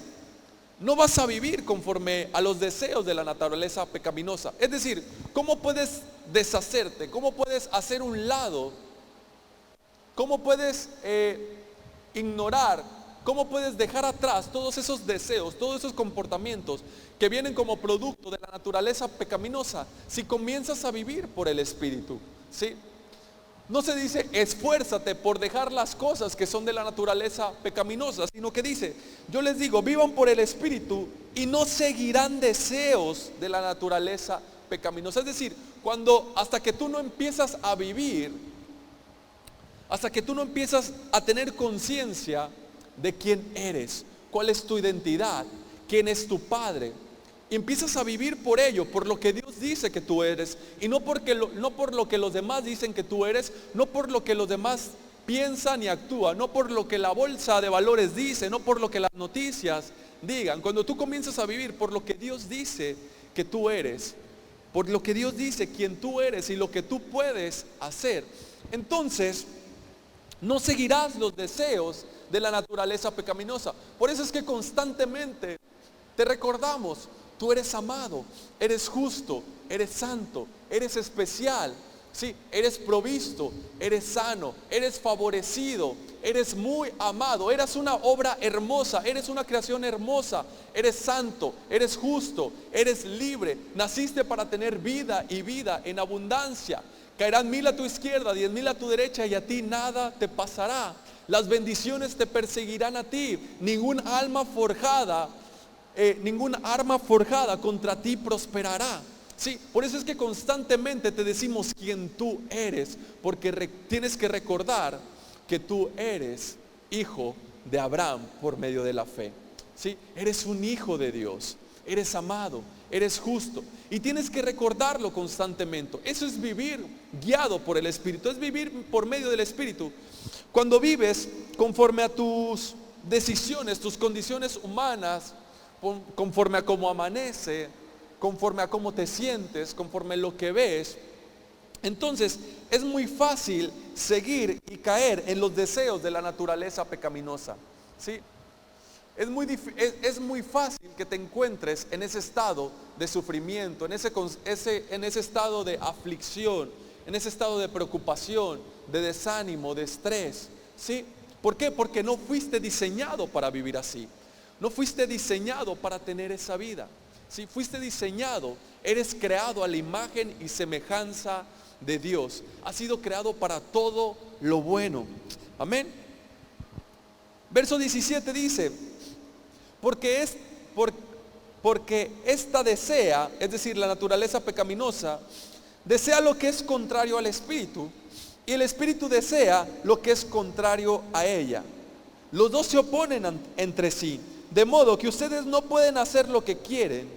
no vas a vivir conforme a los deseos de la naturaleza pecaminosa. Es decir, ¿cómo puedes deshacerte? ¿Cómo puedes hacer un lado? ¿Cómo puedes ignorar? ¿Cómo puedes dejar atrás todos esos deseos, todos esos comportamientos que vienen como producto de la naturaleza pecaminosa si comienzas a vivir por el Espíritu? ¿Sí? No se dice esfuérzate por dejar las cosas que son de la naturaleza pecaminosa, sino que dice, yo les digo, vivan por el Espíritu y no seguirán deseos de la naturaleza pecaminosa. Es decir, hasta que tú no empiezas a vivir, hasta que tú no empiezas a tener conciencia de quién eres, cuál es tu identidad, quién es tu Padre, y empiezas a vivir por ello, por lo que Dios dice que tú eres, y no por lo que los demás dicen que tú eres, no por lo que los demás piensan y actúan, no por lo que la bolsa de valores dice, no por lo que las noticias digan. Cuando tú comienzas a vivir por lo que Dios dice que tú eres, por lo que Dios dice quién tú eres y lo que tú puedes hacer, entonces no seguirás los deseos de la naturaleza pecaminosa. Por eso es que constantemente te recordamos, tú eres amado, eres justo, eres santo, eres especial, ¿sí? Eres provisto, eres sano, eres favorecido, eres muy amado, eres una obra hermosa, eres una creación hermosa, eres santo, eres justo, eres libre, naciste para tener vida y vida en abundancia. Caerán 1000 a tu izquierda, 10,000 a tu derecha y a ti nada te pasará. Las bendiciones te perseguirán a ti, ningún arma forjada contra ti prosperará. Sí, por eso es que constantemente te decimos quién tú eres, porque tienes que recordar que tú eres hijo de Abraham por medio de la fe. Sí, eres un hijo de Dios, eres amado, eres justo y tienes que recordarlo constantemente. Eso es vivir guiado por el Espíritu, es vivir por medio del Espíritu. Cuando vives conforme a tus decisiones, tus condiciones humanas, conforme a cómo amanece, conforme a cómo te sientes, conforme a lo que ves, entonces es muy fácil seguir y caer en los deseos de la naturaleza pecaminosa, ¿sí? Es muy fácil que te encuentres en ese estado de sufrimiento, en ese estado de aflicción, en ese estado de preocupación, de desánimo, de estrés, ¿sí? ¿Por qué? Porque no fuiste diseñado para vivir así. No fuiste diseñado para tener esa vida. Si fuiste diseñado, eres creado a la imagen y semejanza de Dios. Has sido creado para todo lo bueno. Amén. Verso 17 dice, porque esta desea, es decir, la naturaleza pecaminosa, desea lo que es contrario al Espíritu, y el Espíritu desea lo que es contrario a ella. Los dos se oponen entre sí, de modo que ustedes no pueden hacer lo que quieren,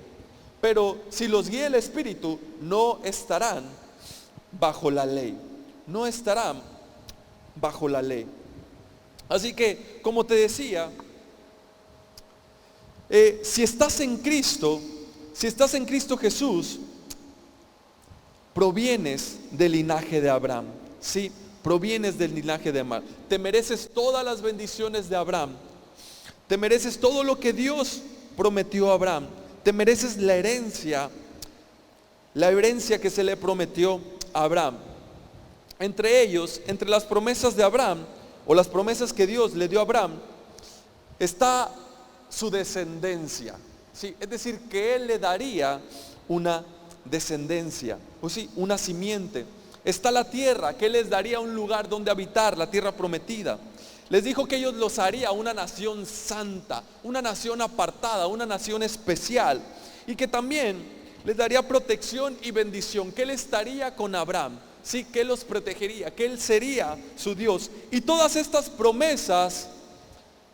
pero si los guía el Espíritu, no estarán bajo la ley. No estarán bajo la ley. Así que, como te decía, Si estás en Cristo Jesús, provienes del linaje de Abraham. Sí, provienes del linaje de Abraham. Te mereces todas las bendiciones de Abraham. Te mereces todo lo que Dios prometió a Abraham. Te mereces la herencia que se le prometió a Abraham. Entre las promesas de Abraham, o las promesas que Dios le dio a Abraham, está su descendencia. ¿Sí? Es decir, que Él le daría una descendencia, o sí, una simiente. Está la tierra, que Él les daría un lugar donde habitar, la tierra prometida. Les dijo que ellos los haría una nación santa, una nación apartada, una nación especial, y que también les daría protección y bendición, que Él estaría con Abraham, sí, que Él los protegería, que Él sería su Dios. Y todas estas promesas,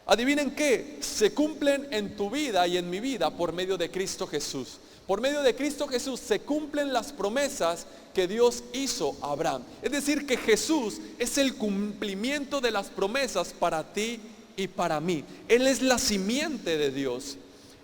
adivinen qué, se cumplen en tu vida y en mi vida por medio de Cristo Jesús. Por medio de Cristo Jesús se cumplen las promesas que Dios hizo a Abraham. Es decir, que Jesús es el cumplimiento de las promesas para ti y para mí. Él es la simiente de Dios.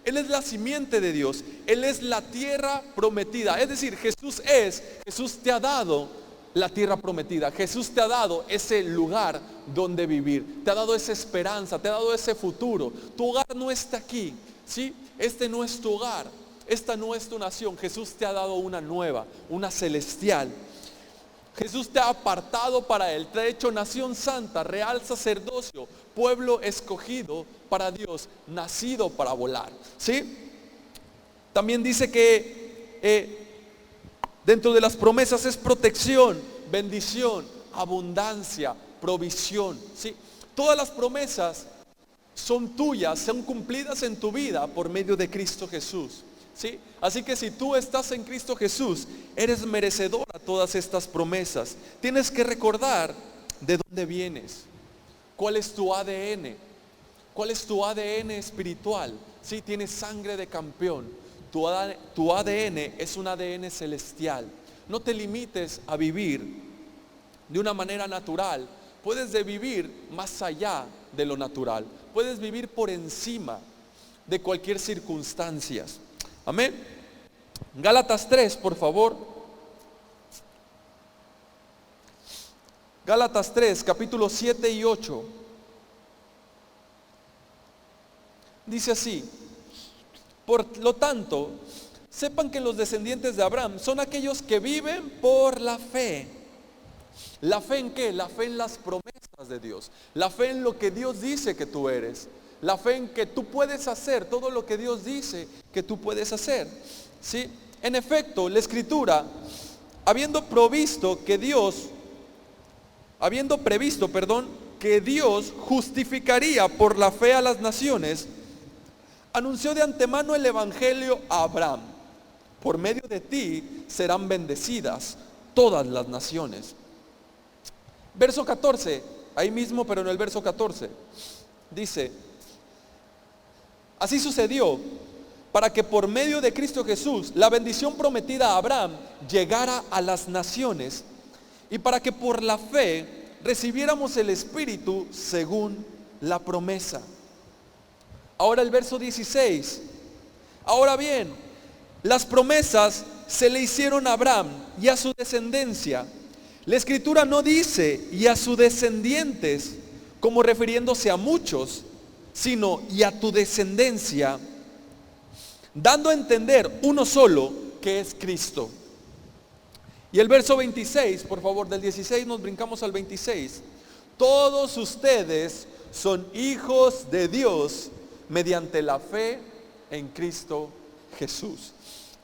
Él es la simiente de Dios. Él es la tierra prometida. Es decir, Jesús te ha dado la tierra prometida. Jesús te ha dado ese lugar donde vivir. Te ha dado esa esperanza, te ha dado ese futuro. Tu hogar no está aquí, ¿sí? Este no es tu hogar. Esta no es tu nación. Jesús te ha dado una nueva, una celestial. Jesús te ha apartado para Él, te ha hecho nación santa, real sacerdocio, pueblo escogido para Dios, nacido para volar. ¿Sí? También dice que dentro de las promesas es protección, bendición, abundancia, provisión. ¿Sí? Todas las promesas son tuyas, son cumplidas en tu vida por medio de Cristo Jesús. ¿Sí? Así que si tú estás en Cristo Jesús, eres merecedor a todas estas promesas. Tienes que recordar de dónde vienes, cuál es tu ADN, cuál es tu ADN espiritual. ¿Sí? Tienes sangre de campeón. Tu ADN es un ADN celestial. No te limites a vivir de una manera natural. Puedes vivir más allá de lo natural. Puedes vivir por encima de cualquier circunstancia. Amén. Gálatas 3, por favor. Gálatas 3, capítulos 7 y 8. Dice así: por lo tanto, sepan que los descendientes de Abraham son aquellos que viven por la fe. ¿La fe en qué? La fe en las promesas de Dios. La fe en lo que Dios dice que tú eres. La fe en que tú puedes hacer todo lo que Dios dice que tú puedes hacer. ¿Sí? En efecto, la Escritura, habiendo previsto que Dios justificaría por la fe a las naciones, anunció de antemano el Evangelio a Abraham: por medio de ti serán bendecidas todas las naciones. Verso 14, ahí mismo, pero en el verso 14, dice: así sucedió para que por medio de Cristo Jesús la bendición prometida a Abraham llegara a las naciones, y para que por la fe recibiéramos el Espíritu según la promesa. Ahora el verso 16. Ahora bien, las promesas se le hicieron a Abraham y a su descendencia. La Escritura no dice y a sus descendientes como refiriéndose a muchos, sino y a tu descendencia, dando a entender uno solo, que es Cristo. Y el verso 26, por favor, del 16 nos brincamos al 26. Todos ustedes son hijos de Dios mediante la fe en Cristo Jesús.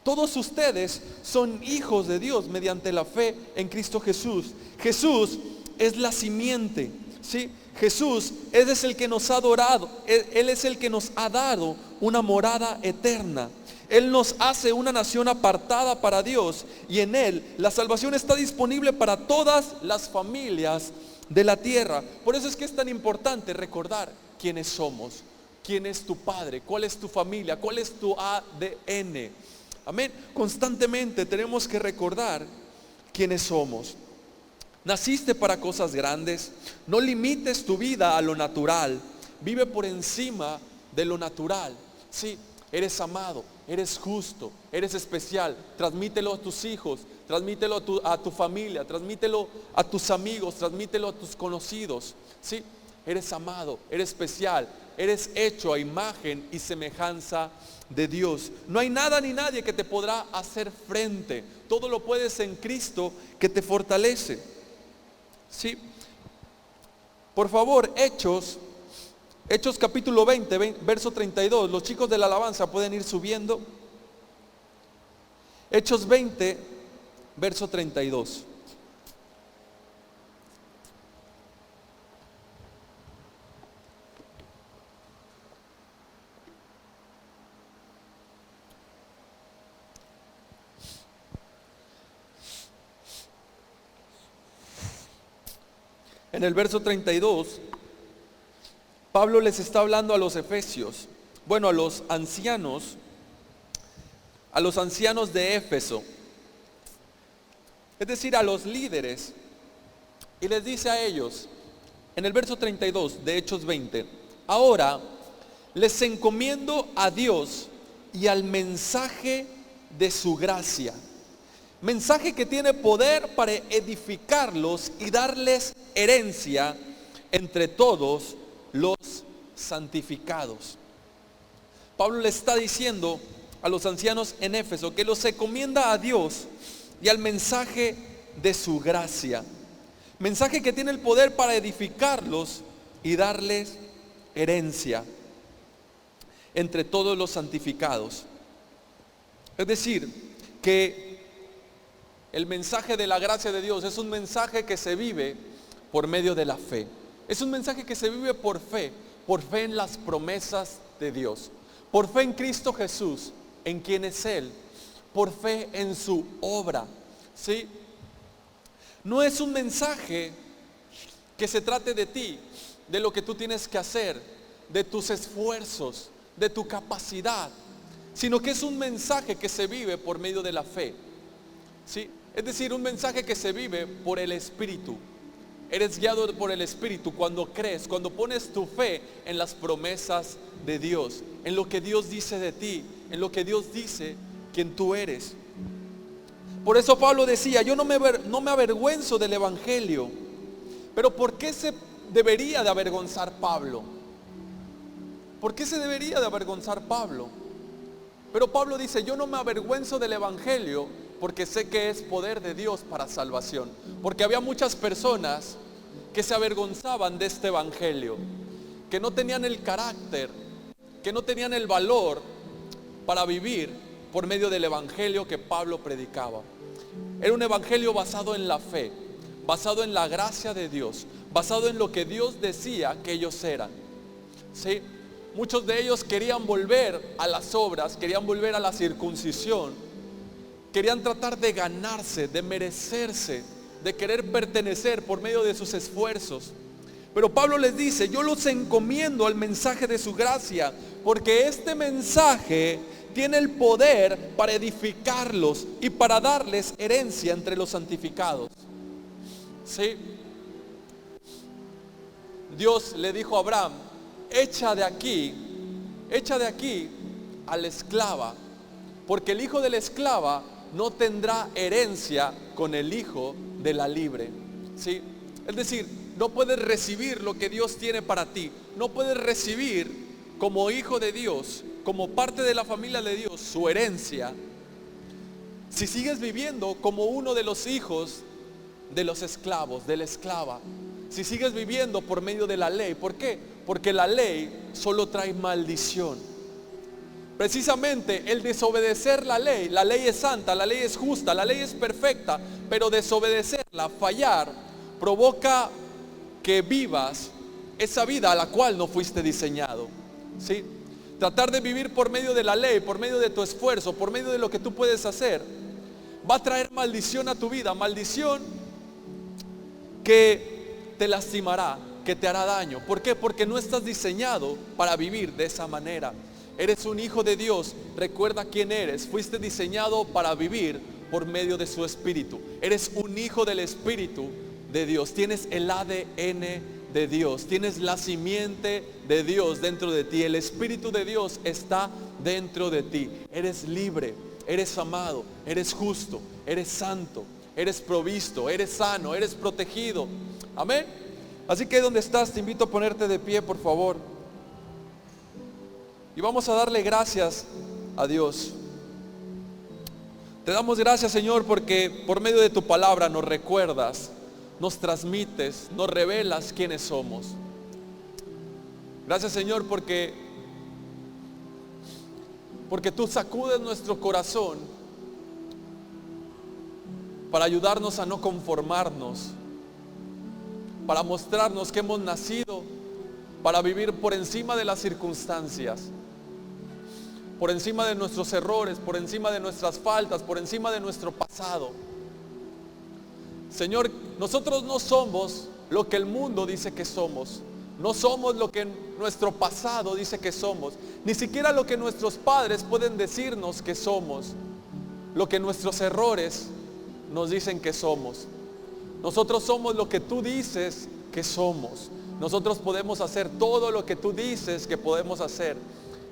Todos ustedes son hijos de Dios mediante la fe en Cristo Jesús. Jesús es la simiente, ¿sí? Jesús es el que nos ha adorado. Él es el que nos ha dado una morada eterna. Él nos hace una nación apartada para Dios, y en Él la salvación está disponible para todas las familias de la tierra. Por eso es que es tan importante recordar quiénes somos, quién es tu padre, cuál es tu familia, cuál es tu ADN. Amén. Constantemente tenemos que recordar quiénes somos. Naciste para cosas grandes. No limites tu vida a lo natural. Vive por encima de lo natural. Sí, eres amado, eres justo, eres especial. Transmítelo a tus hijos, transmítelo a tu familia, transmítelo a tus amigos, transmítelo a tus conocidos. Sí, eres amado, eres especial, eres hecho a imagen y semejanza de Dios. No hay nada ni nadie que te podrá hacer frente. Todo lo puedes en Cristo que te fortalece. Sí. Por favor, Hechos capítulo 20, verso 32. Los chicos de la alabanza pueden ir subiendo. Hechos 20, verso 32. En el verso 32, Pablo les está hablando a los efesios, bueno, a los ancianos de Éfeso, es decir, a los líderes, y les dice a ellos, en el verso 32 de Hechos 20, ahora les encomiendo a Dios y al mensaje de su gracia. Mensaje que tiene poder para edificarlos y darles herencia entre todos los santificados. Pablo le está diciendo a los ancianos en Éfeso que los encomienda a Dios y al mensaje de su gracia. Mensaje que tiene el poder para edificarlos y darles herencia entre todos los santificados. Es decir, que el mensaje de la gracia de Dios es un mensaje que se vive por medio de la fe. Es un mensaje que se vive por fe en las promesas de Dios, por fe en Cristo Jesús, en quien es Él, por fe en su obra. ¿Sí? No es un mensaje que se trate de ti, de lo que tú tienes que hacer, de tus esfuerzos, de tu capacidad, sino que es un mensaje que se vive por medio de la fe. ¿Sí? Es decir, un mensaje que se vive por el Espíritu. Eres guiado por el Espíritu cuando crees, cuando pones tu fe en las promesas de Dios, en lo que Dios dice de ti, en lo que Dios dice quien tú eres. Por eso Pablo decía, yo no me avergüenzo del Evangelio. Pero ¿por qué se debería de avergonzar Pablo? ¿Por qué se debería de avergonzar Pablo? Pero Pablo dice, yo no me avergüenzo del Evangelio porque sé que es poder de Dios para salvación. Porque había muchas personas que se avergonzaban de este Evangelio, que no tenían el carácter, que no tenían el valor para vivir por medio del Evangelio que Pablo predicaba. Era un Evangelio basado en la fe, basado en la gracia de Dios, basado en lo que Dios decía que ellos eran. ¿Sí? Muchos de ellos querían volver a las obras, querían volver a la circuncisión, querían tratar de ganarse, de merecerse, de querer pertenecer por medio de sus esfuerzos. Pero Pablo les dice, yo los encomiendo al mensaje de su gracia, porque este mensaje tiene el poder para edificarlos y para darles herencia entre los santificados. ¿Sí? Dios le dijo a Abraham, echa de aquí a la esclava, porque el hijo de la esclava no tendrá herencia con el hijo de la libre. ¿Sí? Es decir, no puedes recibir lo que Dios tiene para ti, no puedes recibir como hijo de Dios, como parte de la familia de Dios, su herencia, si sigues viviendo como uno de los hijos de los esclavos, de la esclava. Si sigues viviendo por medio de la ley. ¿Por qué? Porque la ley solo trae maldición. Precisamente el desobedecer la ley es santa, la ley es justa, la ley es perfecta, pero desobedecerla, fallar, provoca que vivas esa vida a la cual no fuiste diseñado. ¿Sí? Tratar de vivir por medio de la ley, por medio de tu esfuerzo, por medio de lo que tú puedes hacer, va a traer maldición a tu vida, maldición que te lastimará, que te hará daño. ¿Por qué? Porque no estás diseñado para vivir de esa manera. Eres un hijo de Dios, recuerda quién eres, fuiste diseñado para vivir por medio de su Espíritu. Eres un hijo del Espíritu de Dios, tienes el ADN de Dios, tienes la simiente de Dios dentro de ti, el Espíritu de Dios está dentro de ti, eres libre, eres amado, eres justo, eres santo, eres provisto, eres sano, eres protegido. Amén. Así que donde estás, te invito a ponerte de pie, por favor. Y vamos a darle gracias a Dios. Te damos gracias, Señor, porque por medio de tu palabra nos recuerdas, nos transmites, nos revelas quiénes somos. Gracias, Señor, porque tú sacudes nuestro corazón para ayudarnos a no conformarnos, para mostrarnos que hemos nacido para vivir por encima de las circunstancias, por encima de nuestros errores, por encima de nuestras faltas, por encima de nuestro pasado. Señor, nosotros no somos lo que el mundo dice que somos. No somos lo que nuestro pasado dice que somos. Ni siquiera lo que nuestros padres pueden decirnos que somos. Lo que nuestros errores nos dicen que somos. Nosotros somos lo que tú dices que somos. Nosotros podemos hacer todo lo que tú dices que podemos hacer.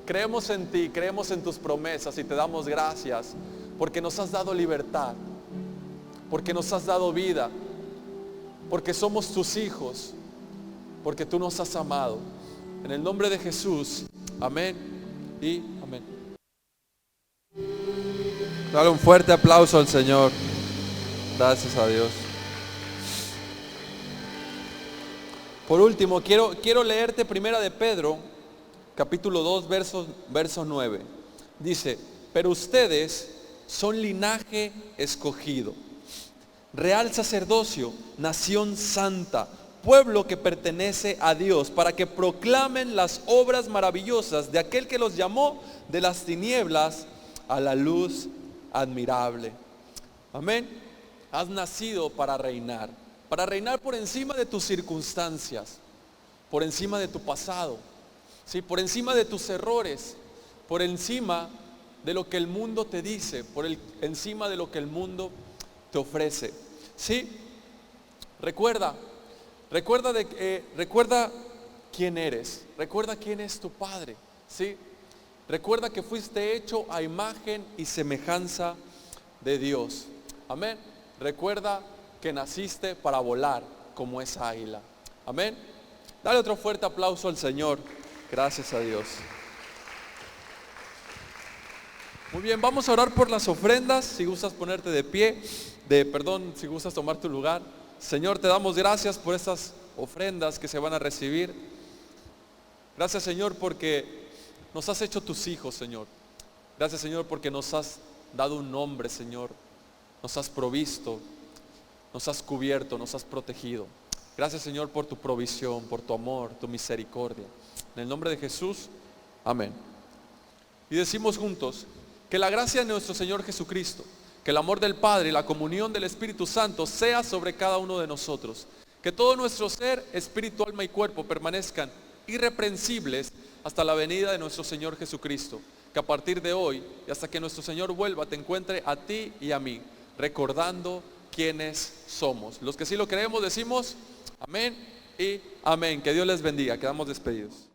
Creemos en ti, creemos en tus promesas y te damos gracias porque nos has dado libertad, porque nos has dado vida, porque somos tus hijos, porque tú nos has amado. En el nombre de Jesús, amén y amén. Dale un fuerte aplauso al Señor. Gracias a Dios. Por último, quiero leerte Primera de Pedro, capítulo 2, verso 9. Dice, pero ustedes son linaje escogido, real sacerdocio, nación santa, pueblo que pertenece a Dios, para que proclamen las obras maravillosas de aquel que los llamó de las tinieblas a la luz admirable. Amén. Has nacido para reinar por encima de tus circunstancias, por encima de tu pasado, ¿sí? Por encima de tus errores, por encima de lo que el mundo te dice, encima de lo que el mundo te ofrece. ¿Sí? Recuerda quién eres, recuerda quién es tu Padre, ¿sí? Recuerda que fuiste hecho a imagen y semejanza de Dios. Amén. Recuerda que naciste para volar como esa águila. Amén. Dale otro fuerte aplauso al Señor. Gracias a Dios. Muy bien, vamos a orar por las ofrendas. Si gustas ponerte de pie, si gustas tomar tu lugar. Señor, te damos gracias por estas ofrendas que se van a recibir. Gracias, Señor, porque nos has hecho tus hijos, Señor. Gracias, Señor, porque nos has dado un nombre, Señor. Nos has provisto, nos has cubierto, nos has protegido. Gracias, Señor, por tu provisión, por tu amor, tu misericordia. En el nombre de Jesús, amén. Y decimos juntos, que la gracia de nuestro Señor Jesucristo, que el amor del Padre y la comunión del Espíritu Santo sea sobre cada uno de nosotros. Que todo nuestro ser, espíritu, alma y cuerpo permanezcan irreprensibles hasta la venida de nuestro Señor Jesucristo. Que a partir de hoy y hasta que nuestro Señor vuelva te encuentre a ti y a mí, recordando quiénes somos. Los que sí lo creemos decimos amén y amén. Que Dios les bendiga. Quedamos despedidos.